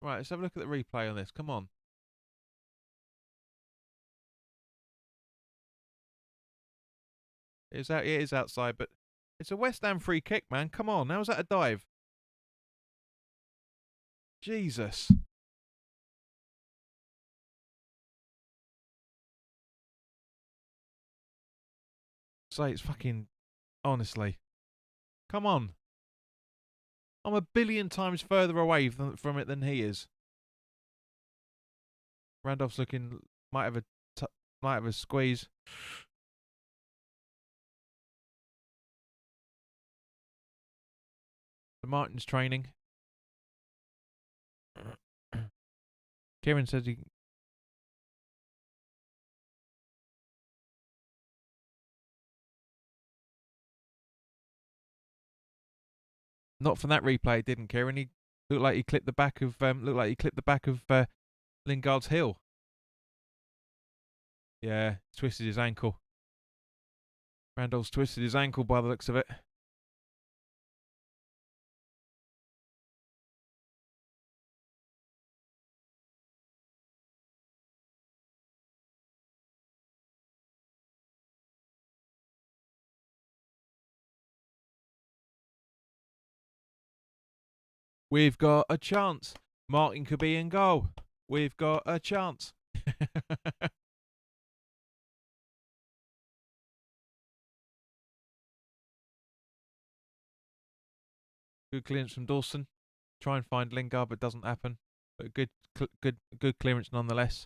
S1: Right, let's have a look at the replay on this. Come on. It is outside, but it's a West Ham free kick, man. Come on, how was that a dive? Jesus. Say it's fucking, honestly. Come on. I'm a billion times further away from it than he is. Randolph's looking, might have a squeeze. The Martin's training. Kieran says he. Not from that replay, didn't Kieran? He looked like he clipped the back of Lingard's heel. Yeah, twisted his ankle. Randall's twisted his ankle by the looks of it. We've got a chance. Martin could be in goal. We've got a chance. Good clearance from Dawson. Try and find Lingard, but doesn't happen. But good clearance nonetheless.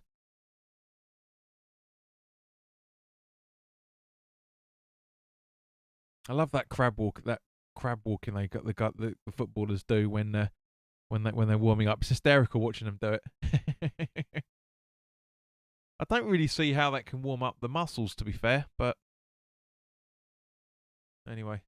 S1: I love that crab walk. That crab walking the footballers do when they're warming up. It's hysterical watching them do it. I don't really see how that can warm up the muscles, to be fair, but anyway.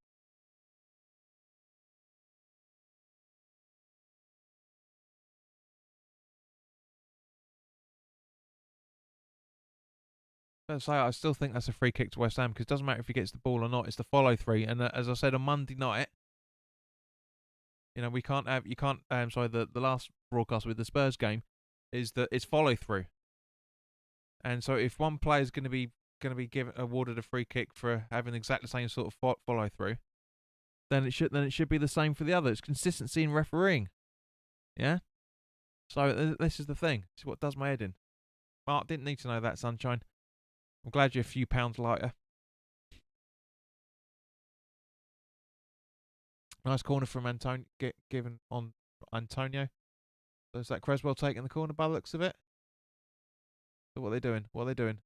S1: I still think that's a free kick to West Ham because it doesn't matter if he gets the ball or not. It's the follow through, and as I said on Monday night, we can't have you can't. Sorry, the last broadcast with the Spurs game is that it's follow through, and so if one player is going to be given awarded a free kick for having exactly the same sort of follow through, then it should be the same for the other. It's consistency in refereeing. Yeah. So this is the thing. This is what does my head in. Mark didn't need to know that, sunshine. I'm glad you're a few pounds lighter. Nice corner from Antonio, given on Antonio. So is that Creswell taking the corner by the looks of it? So what are they doing? What are they doing?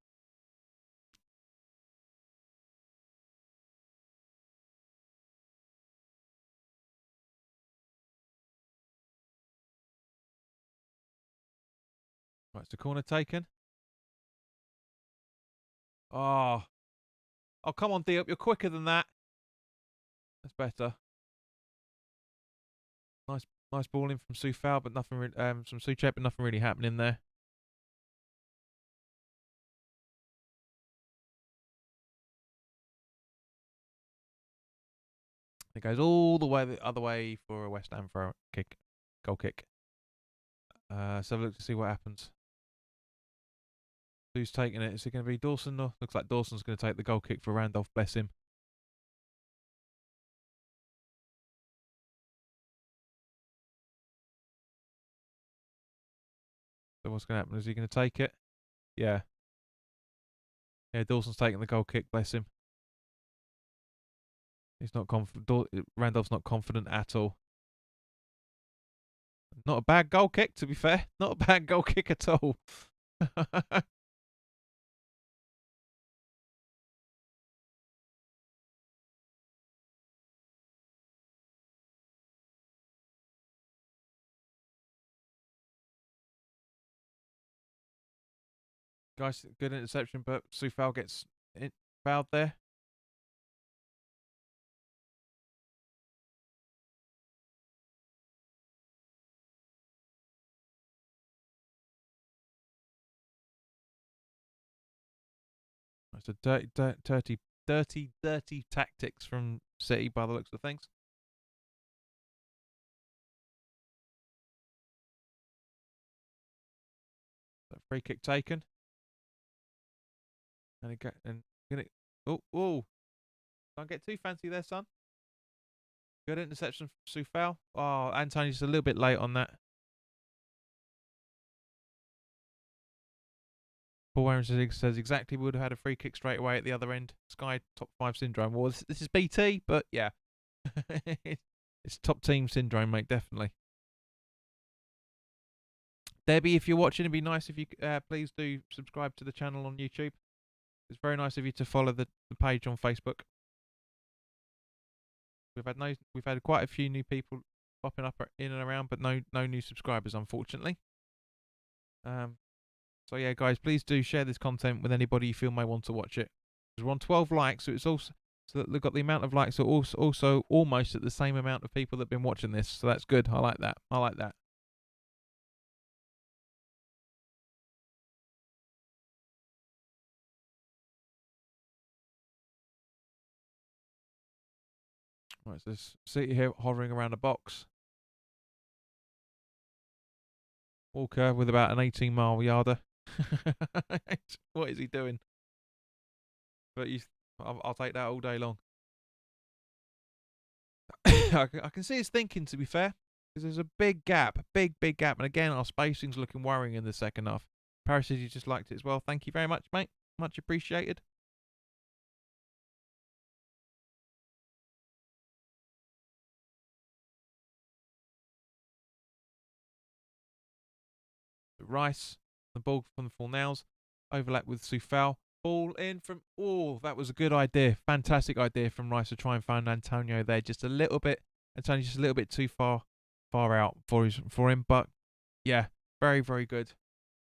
S1: Right, it's the corner taken. Oh, come on, Diop, you're quicker than that. That's better. Nice ball in from Soufal, but nothing. From Suchek, but nothing really happening there. It goes all the way the other way for a West Ham goal kick. So look to see what happens. Who's taking it? Is it going to be Dawson? No, looks like Dawson's going to take the goal kick for Randolph. Bless him. So what's going to happen? Is he going to take it? Yeah. Yeah, Dawson's taking the goal kick. Bless him. He's not confident. Randolph's not confident at all. Not a bad goal kick, to be fair. Not a bad goal kick at all. Guys, good interception, but Soufal gets fouled there. It's a dirty tactics from City by the looks of things. So free kick taken. And gonna. Oh! Don't get too fancy there, son. Good interception from Soufal. Oh, Antonio's a little bit late on that. Paul Warren says exactly would have had a free kick straight away at the other end. Sky top 5 syndrome. Well, this is BT, but yeah. It's top team syndrome, mate, definitely. Debbie, if you're watching, it'd be nice if you please do subscribe to the channel on YouTube. It's very nice of you to follow the page on Facebook. We've had quite a few new people popping up in and around, but no new subscribers, unfortunately. So yeah, guys, please do share this content with anybody you feel may want to watch it. We're on 12 likes, so it's also so that they've got the amount of likes are also almost at the same amount of people that've been watching this. So that's good. I like that. I like that. Right, so City here hovering around a box. Walker with about an 18-mile yarder. What is he doing? But I'll take that all day long. I can see his thinking, to be fair, because there's a big gap, big gap, and again our spacing's looking worrying in the second half. Paris says you just liked it as well. Thank you very much, mate. Much appreciated. Rice, the ball from the Fornals, overlap with Soufal. Ball in from. Oh, that was a good idea. Fantastic idea from Rice to try and find Antonio there. Just a little bit. Antonio just a little bit too far out for him. But yeah, very, very good.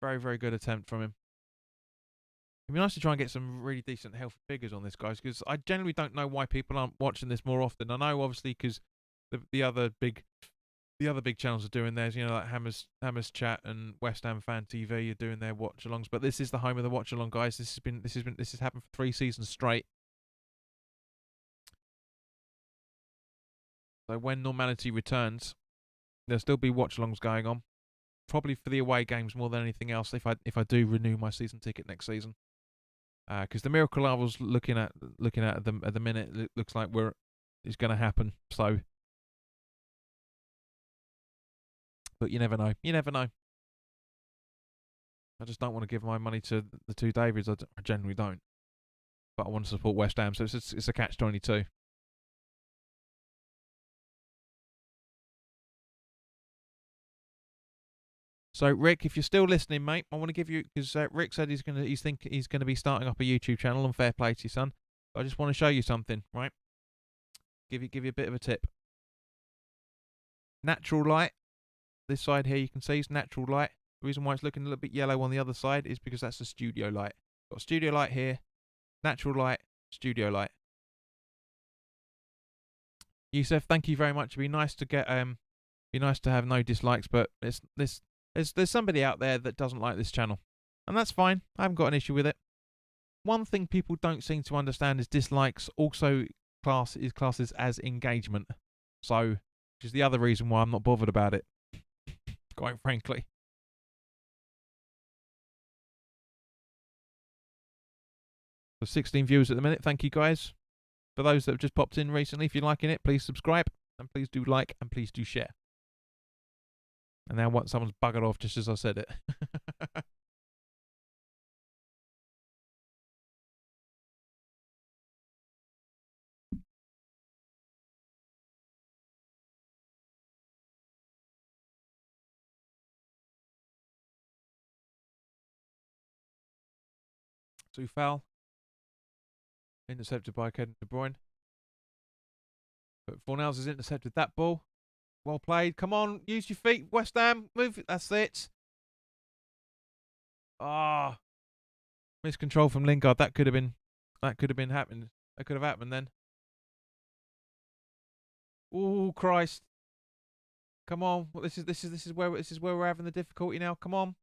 S1: Very, very good attempt from him. It'd be nice to try and get some really decent healthy figures on this, guys, because I generally don't know why people aren't watching this more often. I know, obviously, because the other big channels are doing theirs, like Hammers Chat and West Ham Fan TV are doing their watch-alongs. But this is the home of the watch-along, guys. This has happened for 3 seasons straight. So when normality returns, there'll still be watch-alongs going on. Probably for the away games more than anything else. If I do renew my season ticket next season. Because the miracle I was looking at at the minute, it looks like it's going to happen. So, but you never know. You never know. I just don't want to give my money to the two Davids. I generally don't. But I want to support West Ham, so it's a catch-22. So Rick, if you're still listening, mate, I want to give you, because Rick said he's gonna be starting up a YouTube channel, and fair play to you, son. But I just want to show you something, right? Give you a bit of a tip. Natural light. This side here you can see is natural light. The reason why it's looking a little bit yellow on the other side is because that's the studio light. Got studio light here, natural light, studio light. Yusuf, thank you very much. It'd be nice to get be nice to have no dislikes, but there's somebody out there that doesn't like this channel, and that's fine. I haven't got an issue with it. One thing people don't seem to understand is dislikes also classes as engagement. So, which is the other reason why I'm not bothered about it, quite frankly. So 16 viewers at the minute. Thank you, guys. For those that have just popped in recently, if you're liking it, please subscribe, and please do like, and please do share. And now someone's buggered off just as I said it. Too foul. Intercepted by Kevin De Bruyne. But Fornals has intercepted that ball. Well played. Come on, use your feet, West Ham. Move. That's it. Ah. Miscontrol from Lingard. That could have been happened. That could have happened then. Oh Christ. Come on. This is where we're having the difficulty now. Come on.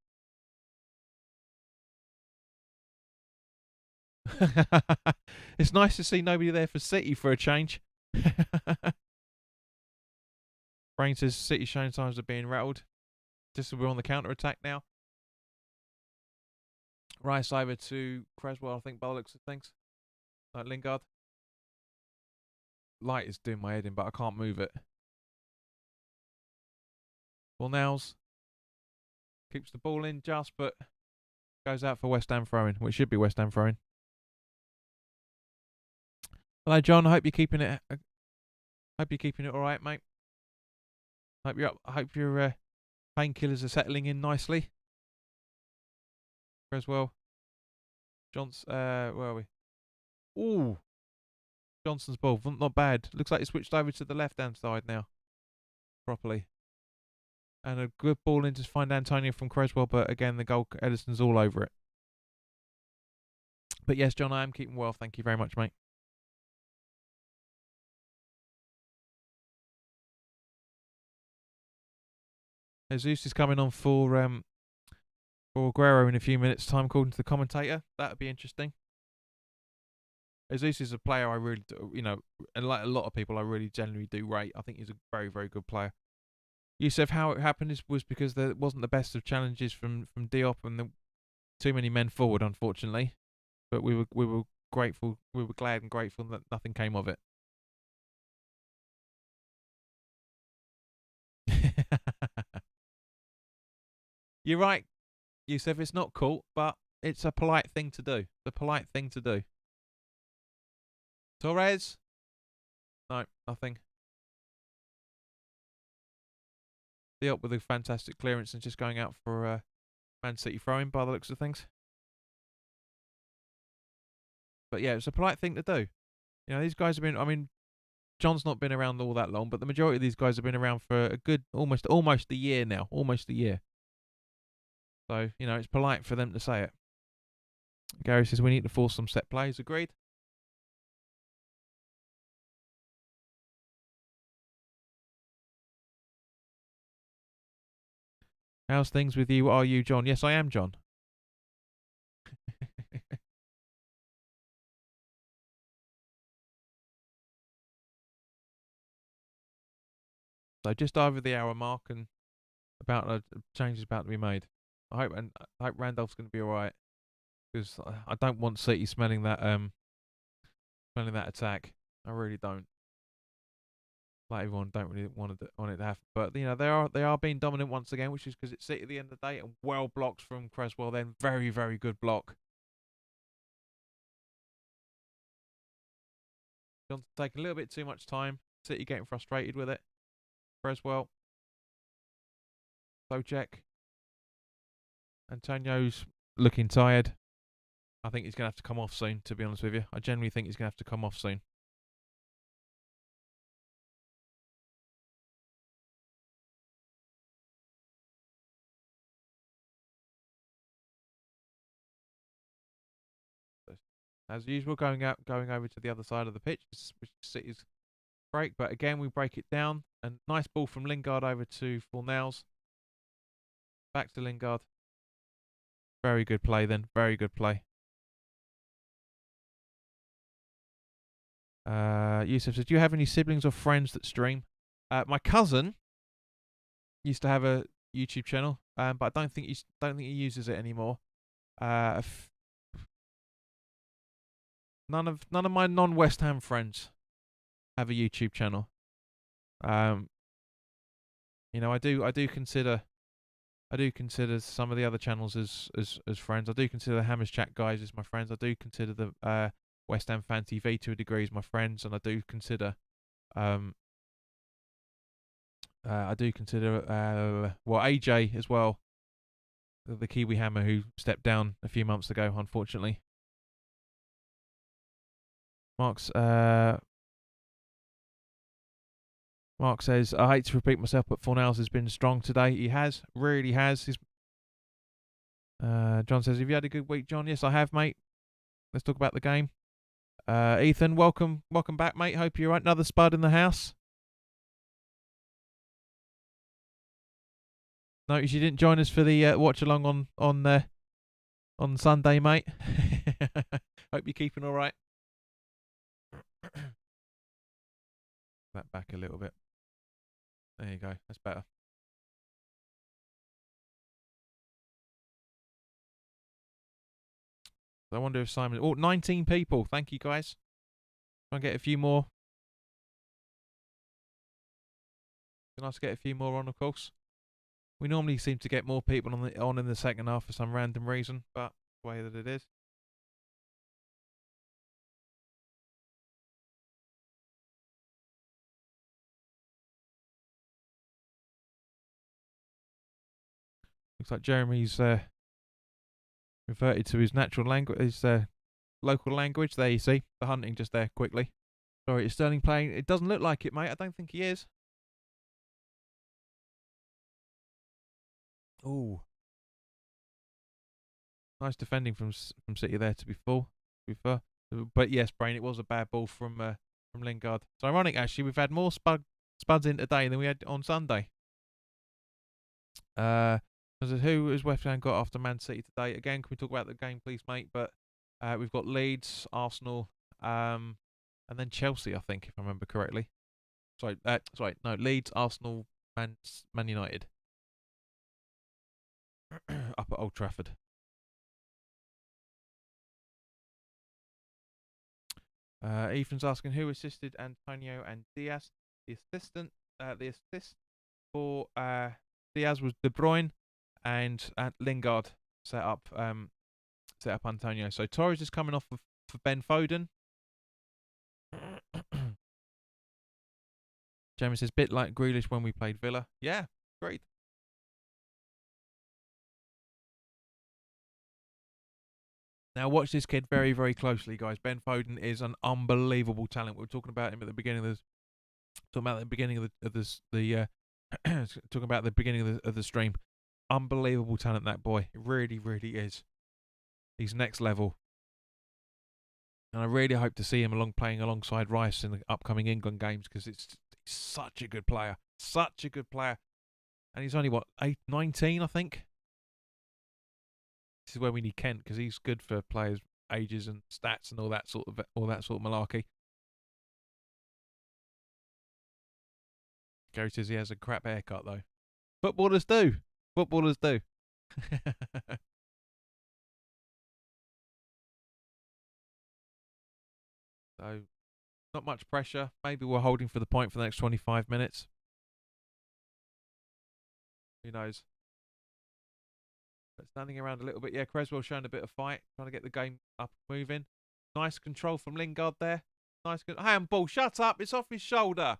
S1: It's nice to see nobody there for City for a change. Brain says City showing signs of being rattled. Just so we're on the counter attack now. Rice over to Creswell, I think, by the looks of things. Like Lingard. Light is doing my head in, but I can't move it. Fornals keeps the ball in just, but goes out for West Ham throwing. Well, it should be West Ham throwing. Hello, John. I hope you're keeping it. All right, mate. Hope your painkillers are settling in nicely. Creswell. Where are we? Ooh. Johnson's ball. Not bad. Looks like he switched over to the left-hand side now. Properly. And a good ball in to find Antonio from Creswell, but again, the goal, Edison's all over it. But yes, John, I am keeping well. Thank you very much, mate. Jesus is coming on for Aguero in a few minutes' time, according to the commentator. That would be interesting. Jesus is a player I really do, and like a lot of people, I really genuinely do rate. I think he's a very, very good player. Yusuf, how it happened was because there wasn't the best of challenges from Diop and too many men forward, unfortunately. But we were grateful. We were glad and grateful that nothing came of it. You're right, Yusuf. It's not cool, but it's a polite thing to do. The polite thing to do. Torres? No, nothing. Diop with a fantastic clearance and just going out for Man City throwing by the looks of things. But yeah, it's a polite thing to do. You know, these guys have been. I mean, John's not been around all that long, but the majority of these guys have been around for a good almost a year now. Almost a year. So, you know, it's polite for them to say it. Gary says we need to force some set plays. Agreed. How's things with you? Are you John? Yes, I am John. So just over the hour mark, and about a change is about to be made. I hope Randolph's going to be all right, because I don't want City smelling that attack. I really don't. Like everyone, don't really want it to happen. But you know, they are being dominant once again, which is because it's City at the end of the day, and well blocked from Creswell. Then very very good block. John's taking a little bit too much time. City getting frustrated with it. Creswell. Socek. Antonio's looking tired. I think he's going to have to come off soon, to be honest with you. I genuinely think he's going to have to come off soon. As usual, going over to the other side of the pitch, which is City's break. But again, we break it down. And nice ball from Lingard over to Fornals. Back to Lingard. Very good play then. Very good play. Yusuf says, do you have any siblings or friends that stream? My cousin used to have a YouTube channel, but I don't think he uses it anymore. None of my non-West Ham friends have a YouTube channel. You know, I do consider some of the other channels as friends. I do consider the Hammers Chat guys as my friends. I do consider the West Ham Fan TV to a degree as my friends, and I do consider AJ as well, the Kiwi Hammer who stepped down a few months ago, unfortunately. Mark says, I hate to repeat myself, but Fornals has been strong today. He has, really has. John says, have you had a good week, John? Yes, I have, mate. Let's talk about the game. Ethan, welcome back, mate. Hope you're right. Another Spud in the house. Notice you didn't join us for the watch along on Sunday, mate. Hope you're keeping all right. That back a little bit. There you go. That's better. I wonder if Simon... Oh, 19 people. Thank you, guys. Try and get a few more. It's nice to get a few more on, of course. We normally seem to get more people on in the second half for some random reason, but the way that it is. Looks like Jeremy's reverted to his natural language, his local language. There you see the hunting just there quickly. Sorry, is Sterling playing? It doesn't look like it, mate. I don't think he is. Ooh, nice defending from City there. To be fair, but yes, Brain. It was a bad ball from Lingard. It's ironic actually. We've had more spuds in today than we had on Sunday. Who has West Ham got after Man City today? Again, can we talk about the game, please, mate? But we've got Leeds, Arsenal, and then Chelsea, I think, if I remember correctly. No, Leeds, Arsenal, Man United. Up at Old Trafford. Ethan's asking who assisted Antonio and Diaz. The assist for Diaz was De Bruyne, and Lingard set up Antonio. So Torres is coming off for Ben Foden. Jamie says bit like Grealish when we played Villa. Yeah, great. Now watch this kid very, very closely, guys. Ben Foden is an unbelievable talent. We were talking about him at the beginning of talking about the beginning of the stream. Unbelievable talent, that boy. It really, really is. He's next level. And I really hope to see him playing alongside Rice in the upcoming England games, because he's such a good player. Such a good player. And he's only, 19, I think? This is where we need Kent, because he's good for players' ages and stats and all that sort of malarkey. Gary says he has a crap haircut, though. Footballers do. Footballers do. So, not much pressure. Maybe we're holding for the point for the next 25 minutes. Who knows? But standing around a little bit. Yeah, Creswell showing a bit of fight, trying to get the game up and moving. Nice control from Lingard there. Nice handball. Shut up. It's off his shoulder.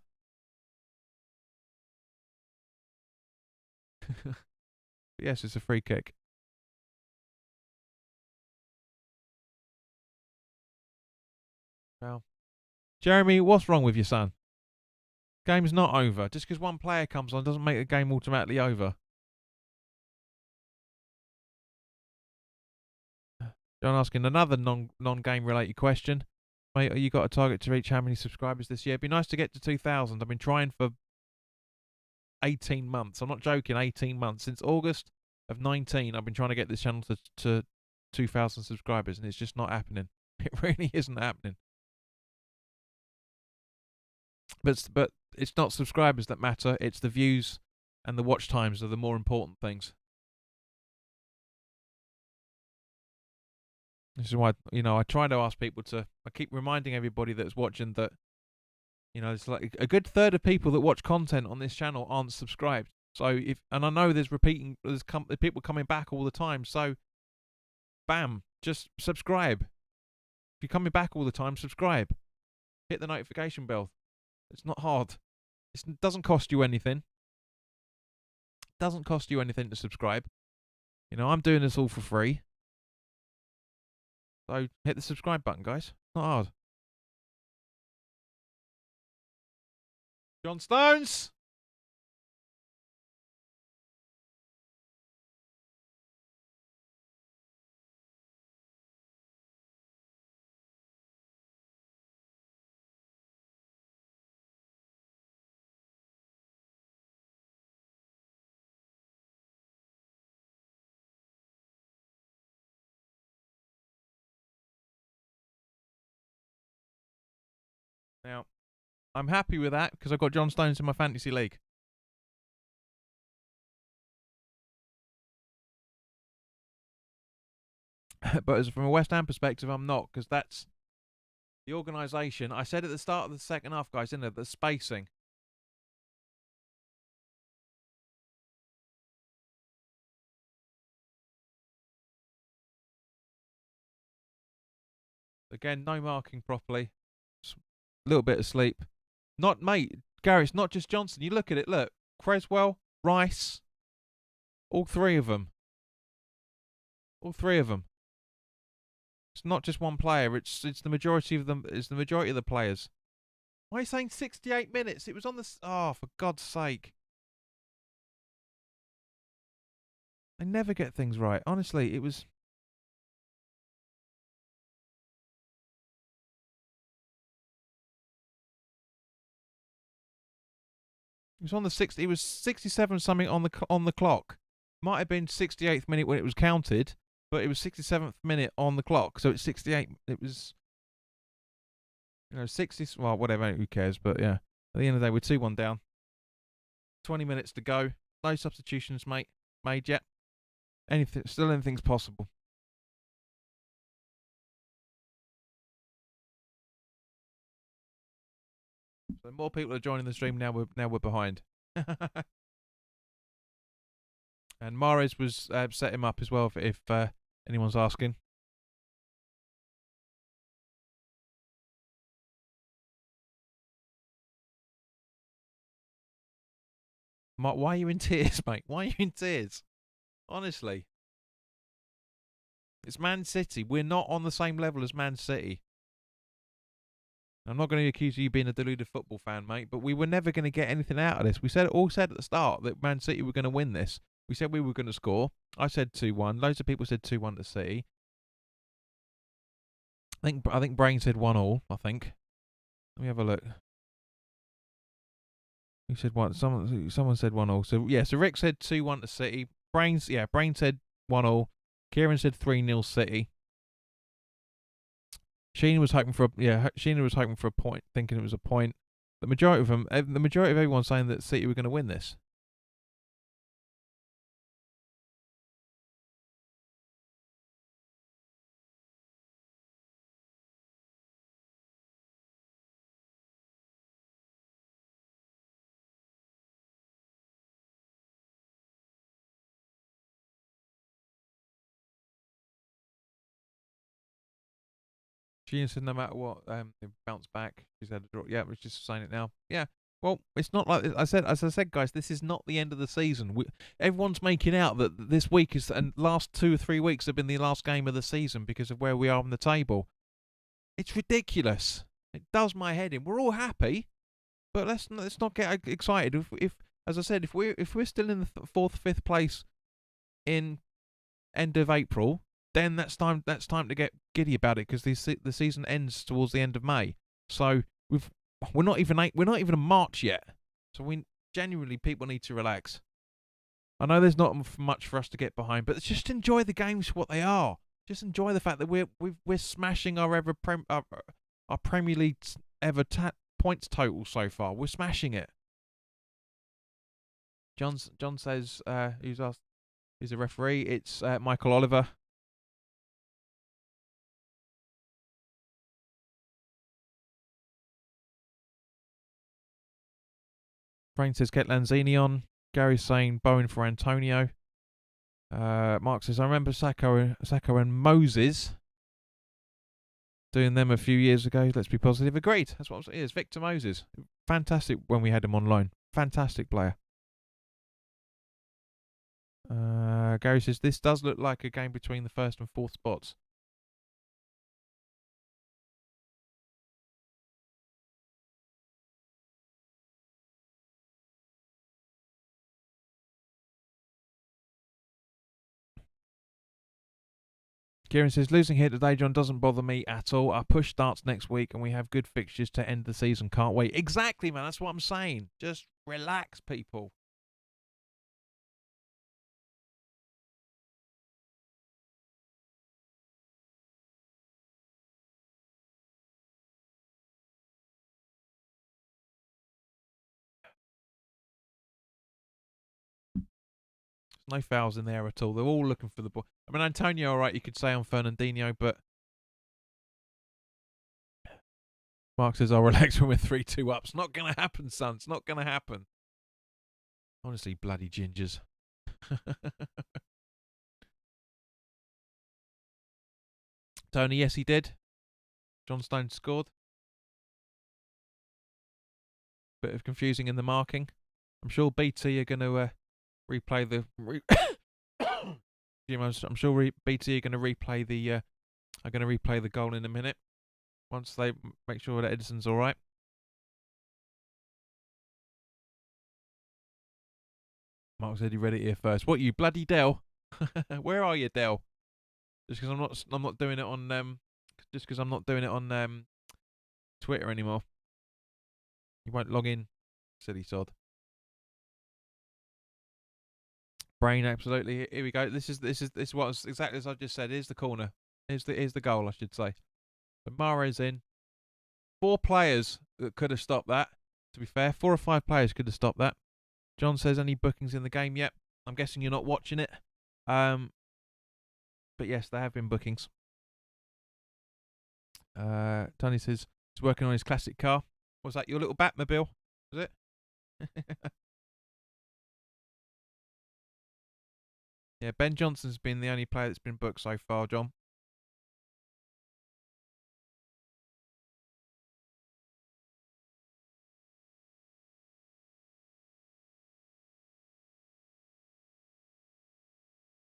S1: Yes, it's a free kick. Well, Jeremy, what's wrong with your son? Game's not over. Just because one player comes on doesn't make the game automatically over. John asking another non-game related question. Mate, you got a target to reach how many subscribers this year? It'd be nice to get to 2,000. I've been trying for 18 months. I'm not joking, 18 months. Since August of 19, I've been trying to get this channel to 2,000 subscribers, and it's just not happening. It really isn't happening. But it's not subscribers that matter. It's the views and the watch times are the more important things. This is why, I try to ask people I keep reminding everybody that's watching that, it's like a good third of people that watch content on this channel aren't subscribed. So and I know there's people coming back all the time. So, bam, just subscribe. If you're coming back all the time, subscribe. Hit the notification bell. It's not hard. It doesn't cost you anything. It doesn't cost you anything to subscribe. I'm doing this all for free. So hit the subscribe button, guys. Not hard. John Stones! Now, I'm happy with that because I've got John Stones in my fantasy league. But from a West Ham perspective, I'm not, because that's the organisation. I said at the start of the second half, guys, isn't it, the spacing. Again, no marking properly. A little bit of sleep. Gary, it's not just Johnson. You look at it, look. Creswell, Rice, all three of them. All three of them. It's not just one player. It's the majority of them. It's the majority of the players. Why are you saying 68 minutes? It was on the... Oh, for God's sake. I never get things right. Honestly, it was... It was on the 60. It was 67 something on the clock. Might have been 68th minute when it was counted, but it was 67th minute on the clock. So it's 68. It was 60. Well, whatever. Who cares? But yeah, at the end of the day, we're 2-1 down. 20 minutes to go. No substitutions, mate. Made yet? Anything's possible. So more people are joining the stream now. We're behind. And Mahrez was set him up as well if anyone's asking. Mark, why are you in tears, mate? Why are you in tears? Honestly. It's Man City. We're not on the same level as Man City. I'm not going to accuse you of being a deluded football fan, mate, but we were never going to get anything out of this. We all said at the start that Man City were going to win this. We said we were going to score. I said 2-1. Loads of people said 2-1 to City. I think Brain said 1-1, I think. Let me have a look. Who said one? Someone said 1-1. So yeah, so Rick said 2-1 to City. Brain said 1-1. Kieran said 3-0 City. Sheena was hoping for a point, thinking it was a point. The majority of everyone saying that City were going to win this. Sheena said no matter what, they bounce back. She's had a draw. Yeah, we're just saying it now. Yeah. Well, it's not like as I said, guys. This is not the end of the season. Everyone's making out that this week and last 2 or 3 weeks have been the last game of the season because of where we are on the table. It's ridiculous. It does my head in. We're all happy, but let's not get excited. If as I said, if we're still in the 4th, 5th place in end of April, then that's time to get giddy about it because the season ends towards the end of May. So we're not even in March yet. So genuinely people need to relax. I know there's not much for us to get behind, but just enjoy the games for what they are. Just enjoy the fact that we're smashing our Premier League's ever points total so far. We're smashing it. John says who's a referee. It's Michael Oliver. Frank says get Lanzini on. Gary's saying Bowen for Antonio. Mark says I remember Sacco and Moses doing them a few years ago. Let's be positive. Agreed. That's what I'm saying. It's Victor Moses. Fantastic when we had him on loan. Fantastic player. Gary says this does look like a game between the 1st and 4th spots. Kieran says, losing here today, John, doesn't bother me at all. Our push starts next week and we have good fixtures to end the season. Can't wait. Exactly, man. That's what I'm saying. Just relax, people. No fouls in there at all. They're all looking for the ball. I mean, Antonio, all right, you could say on Fernandinho, but Mark says, I'll relax when we're 3-2 up. It's not going to happen, son. It's not going to happen. Honestly, bloody gingers. Tony, yes, he did. John Stones scored. Bit of confusing in the marking. I'm sure BT are going to replay the... I'm sure BT are going to replay the goal in a minute. Once they make sure that Edison's all right. Mark said he read it here first. What, you bloody Dell? Where are you, Dell? Just because I'm not doing it on Twitter anymore. You won't log in, silly sod. Brain, absolutely. Here we go. This is what exactly as I just said. Here's the corner. Here's the goal, I should say. So Mahrez in. 4 players that could have stopped that. To be fair, 4 or 5 players could have stopped that. John says, any bookings in the game yet? I'm guessing you're not watching it. But yes, there have been bookings. Tony says he's working on his classic car. Was that your little Batmobile? Was it? Yeah, Ben Johnson's been the only player that's been booked so far, John.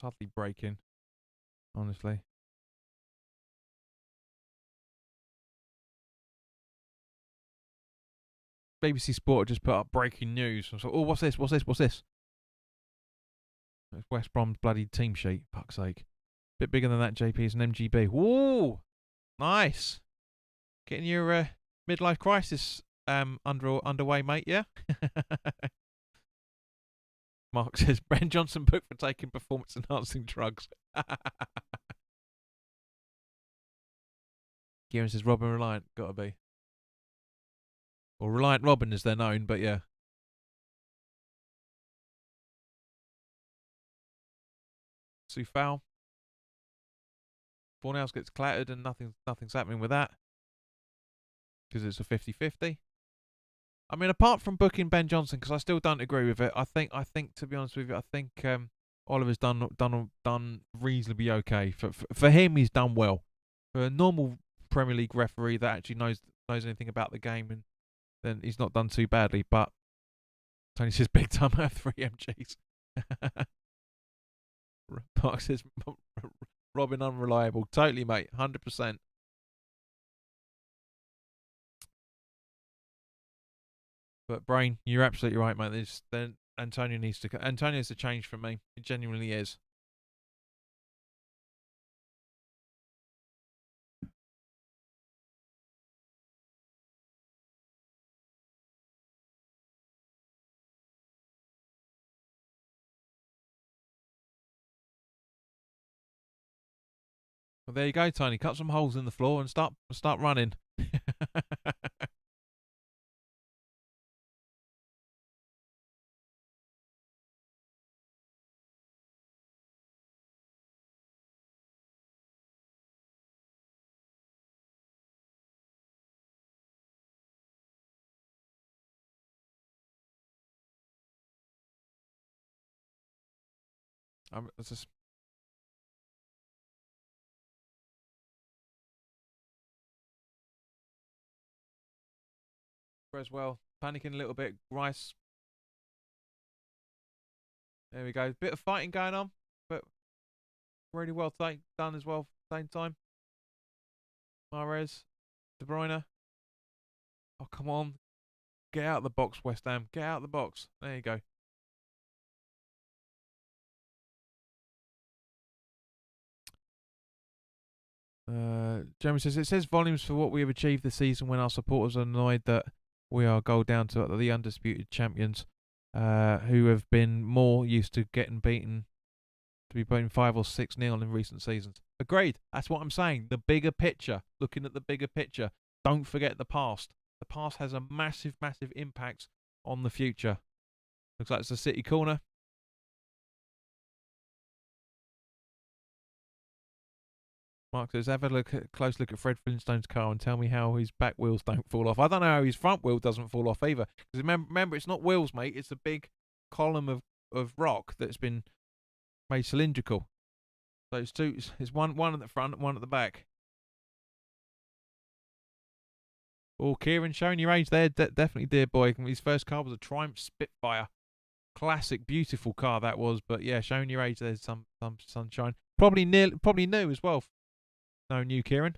S1: Hardly breaking, honestly. BBC Sport just put up breaking news. I was like, oh, what's this? What's this? What's this? It's West Brom's bloody team sheet. Fuck's sake. Bit bigger than that, JP. It's an MGB. Woo! Nice. Getting your midlife crisis underway, mate, yeah? Mark says, Ben Johnson booked for taking performance-enhancing drugs. Kieran says, Robin Reliant. Gotta be. Or Reliant Robin as they're known, but yeah. Sue Fowl. Fornals gets clattered and nothing's happening with that. Because it's a 50-50. I mean, apart from booking Ben Johnson, because I still don't agree with it. I think to be honest with you, I think Oliver's done reasonably okay. For him, he's done well. For a normal Premier League referee that actually knows anything about the game, and then he's not done too badly. But Tony says big time out of 3 MGs. Mark says Robin unreliable. Totally, mate. 100%. But Brain, you're absolutely right, mate. Antonio needs to change for me. It genuinely is. Well, there you go, Tony. Cut some holes in the floor and start running. It's just as well. Panicking a little bit. Rice. There we go. Bit of fighting going on, but really well done as well. At the same time. Mahrez, De Bruyne. Oh, come on. Get out of the box, West Ham. Get out of the box. There you go. Jeremy says, it says volumes for what we have achieved this season when our supporters are annoyed that we are goal down to the undisputed champions, who have been more used to getting beaten, to be beaten 5 or 6-0 in recent seasons. Agreed. That's what I'm saying. The bigger picture. Looking at the bigger picture. Don't forget the past. The past has a massive, massive impact on the future. Looks like it's a City corner. Mark says, have a close look at Fred Flintstone's car and tell me how his back wheels don't fall off. I don't know how his front wheel doesn't fall off either. Because remember, it's not wheels, mate. It's a big column of rock that's been made cylindrical. So it's two. It's one at the front and one at the back. Oh, Kieran, showing your age there. Definitely, dear boy. His first car was a Triumph Spitfire. Classic, beautiful car that was. But yeah, showing your age there's some sunshine. Probably new as well. No new, Kieran.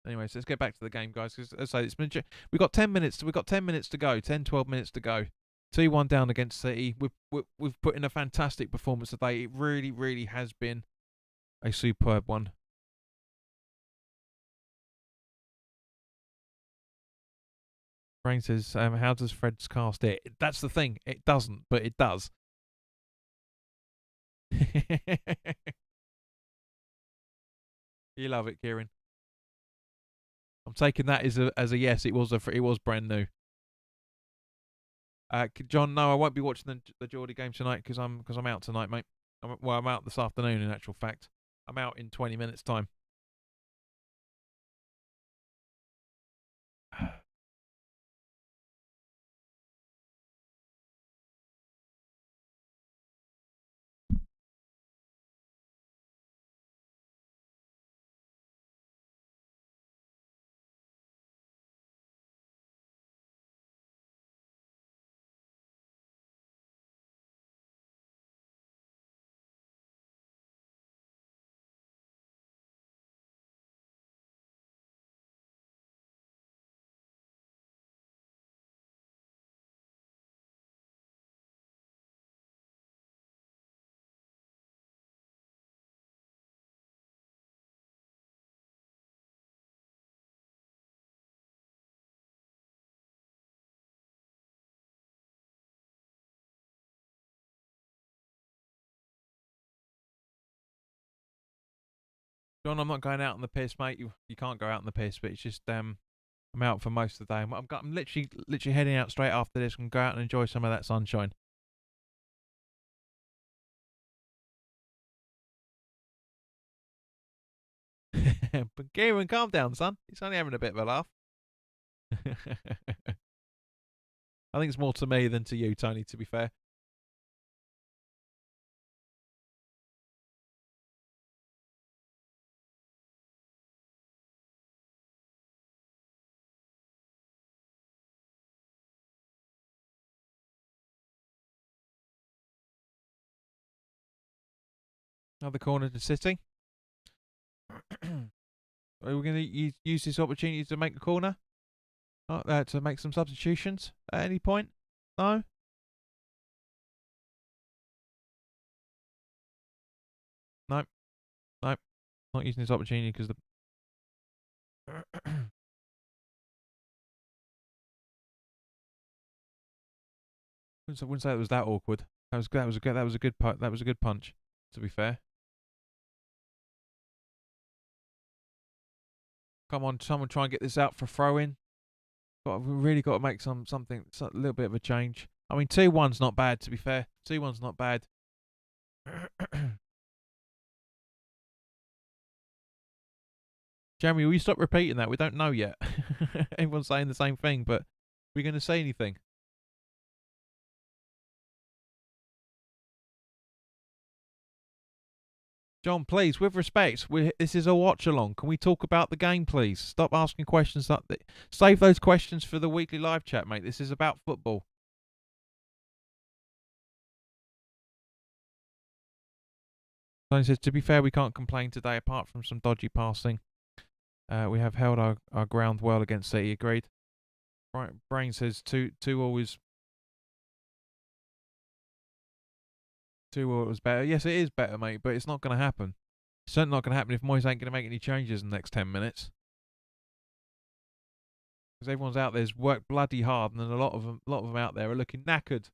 S1: Anyway, so let's get back to the game, guys. Because as I say, we've got 10 minutes. We've got 10 minutes to go. 10, 12 minutes to go. 2-1 down against City. We've put in a fantastic performance today. It really, really has been a superb one. Brain says, how does Fred's car steer? That's the thing. It doesn't, but it does. You love it, Kieran. I'm taking that as a yes. It was brand new. John, no, I won't be watching the Geordie game tonight because I'm out tonight, mate. I'm out this afternoon. In actual fact, I'm out in 20 minutes time. John, I'm not going out on the piss, mate. You can't go out on the piss, but it's just I'm out for most of the day. I'm literally heading out straight after this and go out and enjoy some of that sunshine. But Kieran, calm down, son. He's only having a bit of a laugh. I think it's more to me than to you, Tony, to be fair. Another corner to City. Are we going to use this opportunity to make a corner? To make some substitutions at any point? No? Nope. Nope. Not using this opportunity because the. wouldn't say it was that awkward. That was a good punch. To be fair. Come on, someone try and get this out for throw in. We've really got to make a little bit of a change. I mean, 2-1's not bad, to be fair. 2-1's not bad. Jeremy, will you stop repeating that? We don't know yet. Everyone's saying the same thing, but we're going to say anything. John, please, with respect, this is a watch along. Can we talk about the game, please? Stop asking questions. Save those questions for the weekly live chat, mate. This is about football. Tony says, to be fair, we can't complain today apart from some dodgy passing. We have held our ground well against City. Agreed. Brain says 2-2 is 2-2 was better. Yes, it is better, mate, but it's not going to happen. It's certainly not going to happen if Moyes ain't going to make any changes in the next 10 minutes. Because everyone's out there's worked bloody hard, and then a lot of them out there are looking knackered.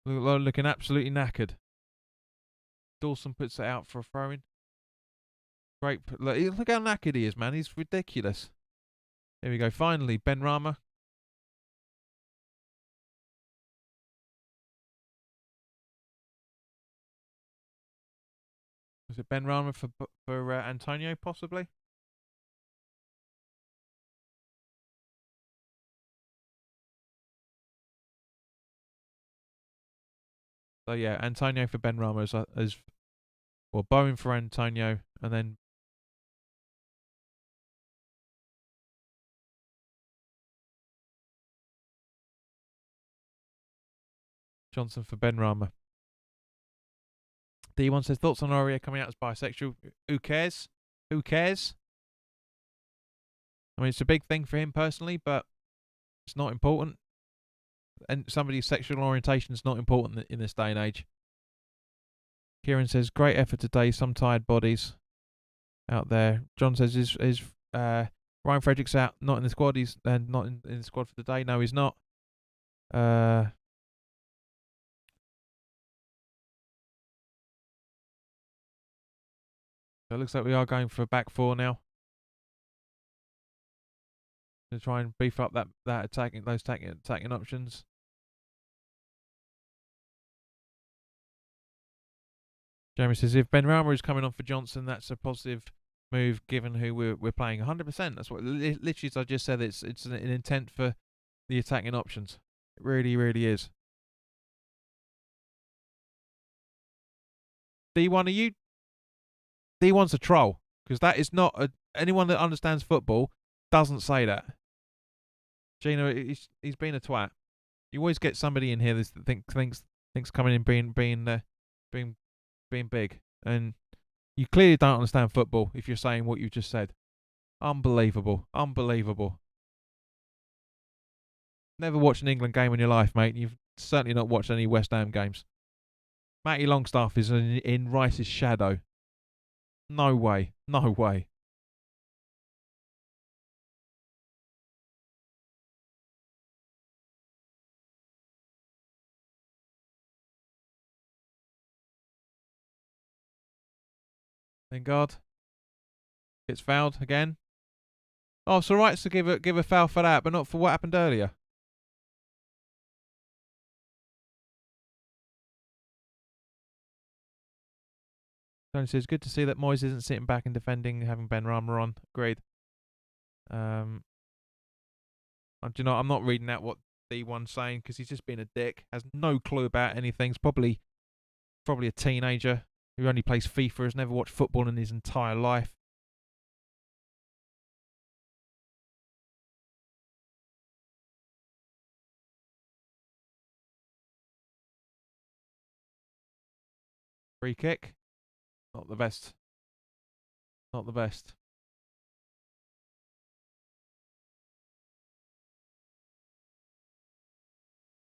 S1: Looking absolutely knackered. Dawson puts it out for a throw-in. Great. Look how knackered he is, man. He's ridiculous. Here we go. Finally, Ben Rama. Was it Ben Rama for Antonio, possibly? So yeah, Antonio for Ben Rama as well, Bowen for Antonio, and then Johnson for Ben Rama. D1 says, thoughts on Aurier coming out as bisexual? Who cares? Who cares? I mean, it's a big thing for him personally, but it's not important. And somebody's sexual orientation is not important in this day and age. Kieran says, great effort today. Some tired bodies out there. John says, is Ryan Fredericks out? Not in the squad. He's not in the squad for the day. No, he's not. So it looks like we are going for a back four now. To try and beef up those attacking options. Jeremy says, if Ben Rama is coming on for Johnson, that's a positive move given who we're playing. 100%. That's what literally, as I just said, it's an intent for the attacking options. It really, really is. D1, are you? D1's a troll, because that is not anyone that understands football doesn't say that. Gino, he's been a twat. You always get somebody in here that thinks coming in being big, and you clearly don't understand football if you're saying what you just said. Unbelievable. Never watched an England game in your life, mate. You've certainly not watched any West Ham games. Matty Longstaff is in Rice's shadow. No way. Lingard. Gets fouled again. Oh, it's all right to give a foul for that, but not for what happened earlier. Tony says, good to see that Moyes isn't sitting back and defending, having Ben Rama on. Agreed. Do you know, I'm not reading out what D1's saying because he's just being a dick. Has no clue about anything. He's probably a teenager who only plays FIFA, has never watched football in his entire life. Free kick. Not the best. Not the best.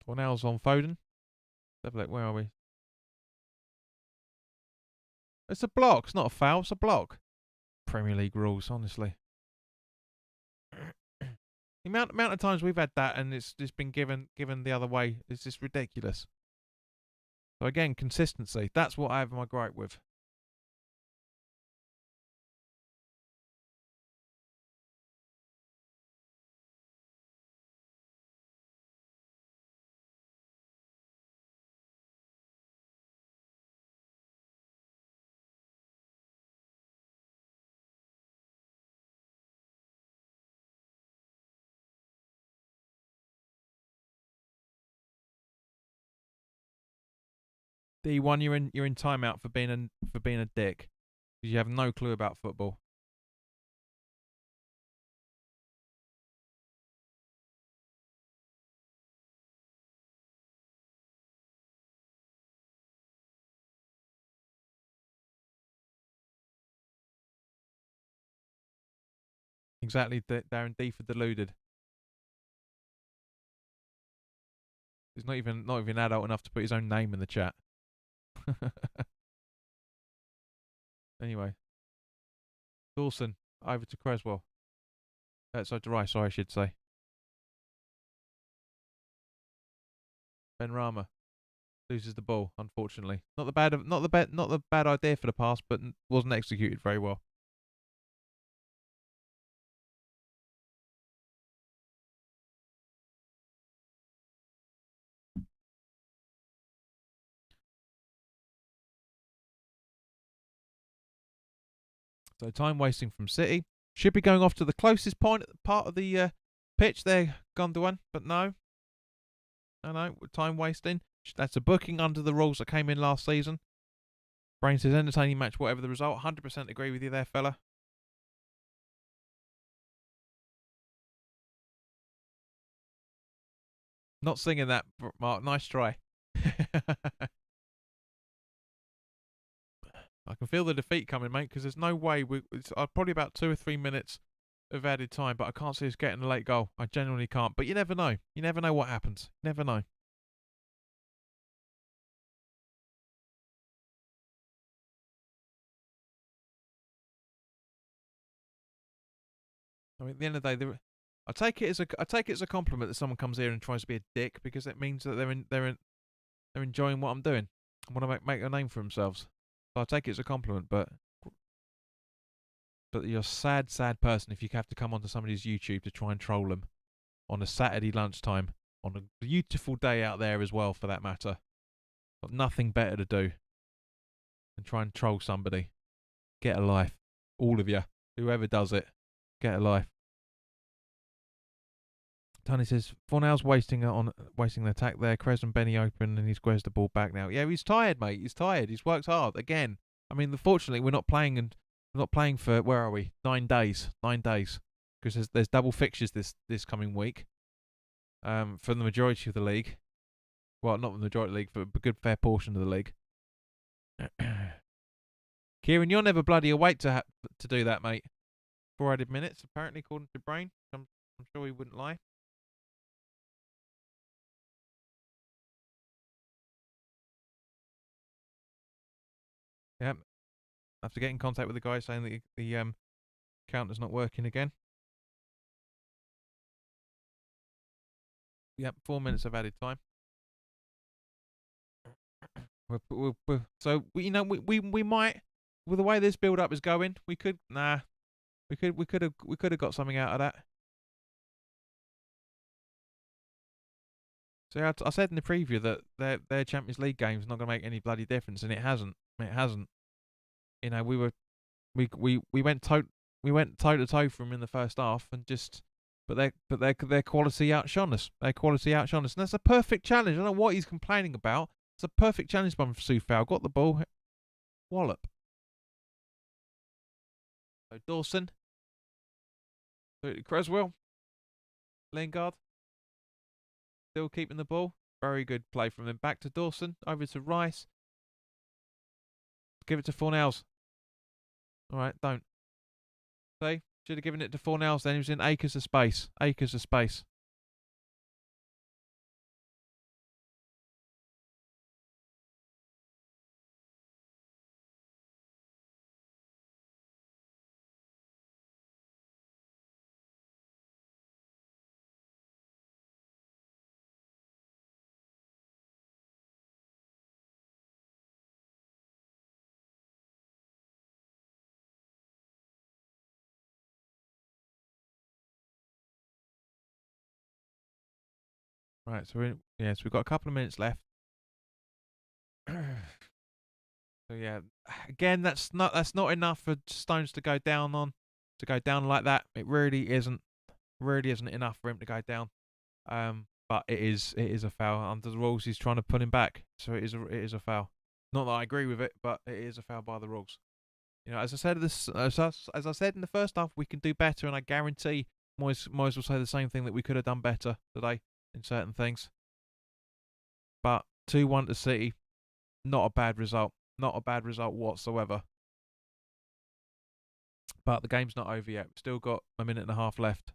S1: Cornell's on Foden. Have a look. Where are we? It's a block. It's not a foul. It's a block. Premier League rules, honestly. The amount of times we've had that and it's just been given the other way is just ridiculous. So again, consistency. That's what I have my gripe with. D1, you're in timeout for being a dick. You have no clue about football. Exactly, Darren D for deluded. He's not even adult enough to put his own name in the chat. Anyway, Dawson over to Creswell. Outside to Rice, sorry, I should say. Ben Rama loses the ball, unfortunately. Not the bad idea for the pass, but wasn't executed very well. So time wasting from City. Should be going off to the closest part of the pitch there, Gondwan, but no. No, time wasting. That's a booking under the rules that came in last season. Brain says entertaining match, whatever the result. 100% agree with you there, fella. Not singing that, Mark. Nice try. I can feel the defeat coming, mate, because there's no way it's probably about 2 or 3 minutes of added time, but I can't see us getting a late goal. I genuinely can't. But you never know. You never know what happens. You never know. I mean, at the end of the day, I take it as a compliment that someone comes here and tries to be a dick because it means that they're enjoying what I'm doing and want to make a name for themselves. So I take it as a compliment, but you're a sad person if you have to come onto somebody's YouTube to try and troll them on a Saturday lunchtime on a beautiful day out there as well, for that matter. Got nothing better to do than try and troll somebody. Get a life, all of you, whoever does it. Get a life. Tony says Fornell's wasting the attack there. Crez and Benny open, and he's squares the ball back now. Yeah, he's tired, mate. He's tired. He's worked hard again. I mean, unfortunately, we're not playing for, where are we? 9 days. 9 days, because there's double fixtures this coming week. For the majority of the league. Well, not the majority of the league, but a good fair portion of the league. Kieran, you're never bloody awake to do that, mate. 4 added minutes, apparently, according to Brain. I'm sure he wouldn't lie. Yep. I have to get in contact with the guy saying that the counter's not working again. Yep, 4 minutes of added time. So we might, with the way this build up is going, we could We could have got something out of that. So I said in the preview that their Champions League game's not going to make any bloody difference, and it hasn't. It hasn't. You know, we went toe to toe from them in the first half, and just their quality outshone us. Their quality outshone us, and that's a perfect challenge. I don't know what he's complaining about. It's a perfect challenge by Soufal. Got the ball, wallop. So Dawson, Creswell, Lingard, still keeping the ball. Very good play from him. Back to Dawson, over to Rice. Give it to Fornals. All right, don't. See, should have given it to Fornals. Then he was in acres of space. Acres of space. Right, so we've got a couple of minutes left. So yeah, again, that's not enough for Stones to go down on, to go down like that. It really isn't enough for him to go down. But it is a foul under the rules. He's trying to put him back, so it is a foul. Not that I agree with it, but it is a foul by the rules. You know, as I said as I said in the first half, we can do better, and I guarantee Moyes will say the same thing, that we could have done better today in certain things. But 2-1 to City, not a bad result. Not a bad result whatsoever. But the game's not over yet. We've still got a minute and a half left.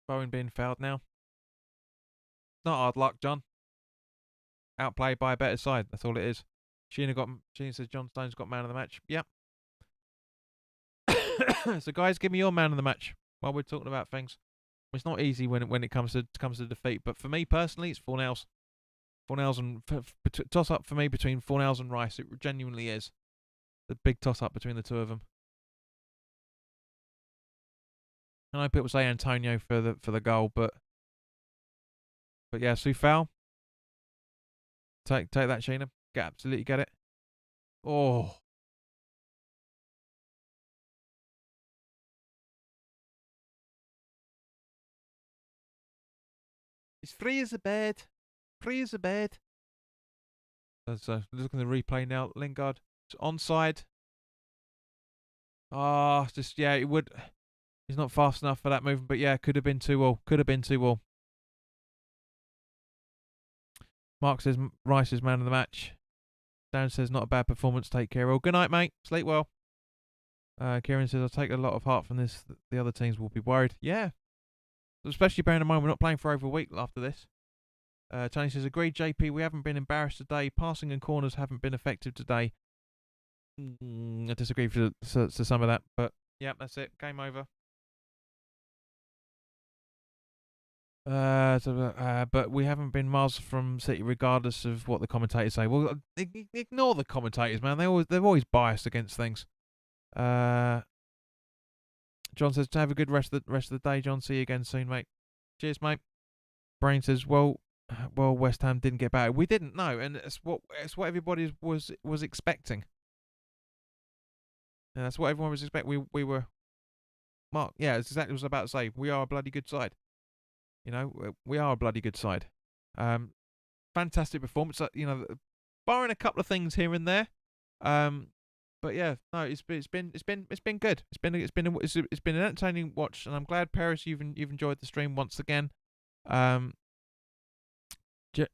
S1: Bowen being fouled now. Not hard luck, John. Outplayed by a better side. That's all it is. Sheena says John Stones got man of the match. Yep. So guys, give me your man of the match while we're talking about things. It's not easy when it comes to defeat, but for me personally, it's Fornals. Fornals and toss up for me between Fornals and Rice. It genuinely is the big toss up between the two of them. I know people say Antonio for the goal, but yeah, Soufal. Take that, Sheena. Absolutely get it. Oh. He's free as a bird. Free as a bird. So looking at the replay now. Lingard. It's onside. It would. He's not fast enough for that movement, but yeah, could have been 2-2. Could have been 2-2. Mark says Rice is man of the match. Dan says not a bad performance. Take care. Well, good night, mate. Sleep well. Kieran says I'll take a lot of heart from this. The other teams will be worried. Yeah. Especially bearing in mind we're not playing for over a week after this. Tony says, agreed, JP. We haven't been embarrassed today. Passing and corners haven't been effective today. I disagree to some of that, but yeah, that's it. Game over. But we haven't been miles from City, regardless of what the commentators say. Well, ignore the commentators, man. They're always biased against things. John says to have a good rest of the day. John, see you again soon, mate. Cheers, mate. Brain says, well, West Ham didn't get better. We didn't know, and it's what everybody was expecting. And that's what everyone was expecting. We were, Mark. Yeah, it's exactly what I was about to say. We are a bloody good side. You know, we are a bloody good side. Fantastic performance. You know, barring a couple of things here and there. But yeah, no, it's been good. It's been an entertaining watch, and I'm glad, Paris, you've enjoyed the stream once again.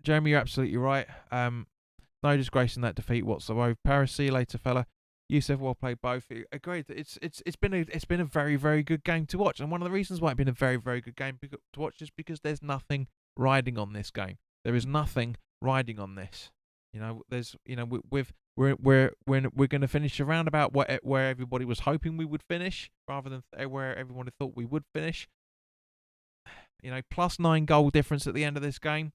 S1: Jeremy, you're absolutely right. No disgrace in that defeat whatsoever. Paris, see you later, fella. Youssef, well played both. Agreed. It's been a very, very good game to watch, and one of the reasons why it's been a very, very good game to watch is because there's nothing riding on this game. There is nothing riding on this. You know, there's with we're going to finish around about where everybody was hoping we would finish, rather than where everyone thought we would finish. Plus 9 goal difference at the end of this game.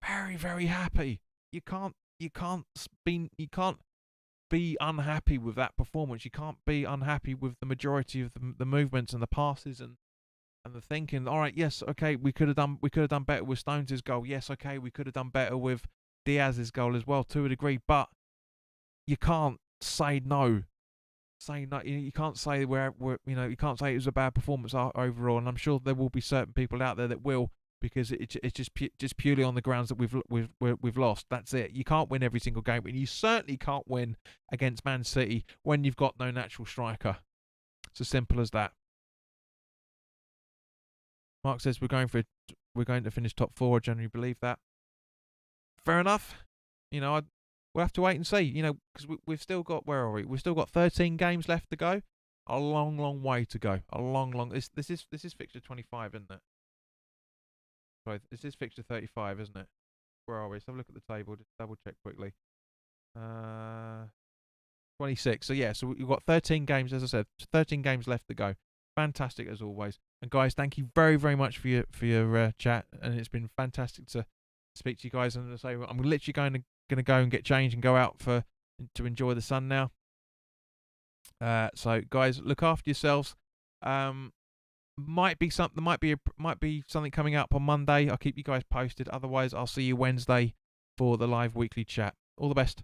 S1: Very, very happy. You can't be unhappy with that performance. You can't be unhappy with the majority of the movements and the passes and the thinking. All right, yes, okay, we could have done better with Stones' goal. Yes, okay, we could have done better with Diaz's goal as well, to a degree. But you can't say no. You can't say you can't say it was a bad performance overall. And I'm sure there will be certain people out there that will, because it's just purely on the grounds that we've lost. That's it. You can't win every single game, and you certainly can't win against Man City when you've got no natural striker. It's as simple as that. Mark says we're going to finish top 4. I generally believe that. Fair enough. We'll have to wait and see. Because we've still got, where are we? We've still got 13 games left to go. A long, long way to go. A long. This is fixture 25, isn't it? Sorry, this is fixture 35, isn't it? Where are we? Let's have a look at the table. Just double check quickly. 26. So yeah, so we've got 13 games, as I said, 13 games left to go. Fantastic as always. And guys, thank you very, very much for your chat, and it's been fantastic to speak to you guys. And to say, I'm literally going to go and get changed and go out to enjoy the sun now. So guys, look after yourselves. Might be something coming up on Monday. I'll keep you guys posted. Otherwise, I'll see you Wednesday for the live weekly chat. All the best.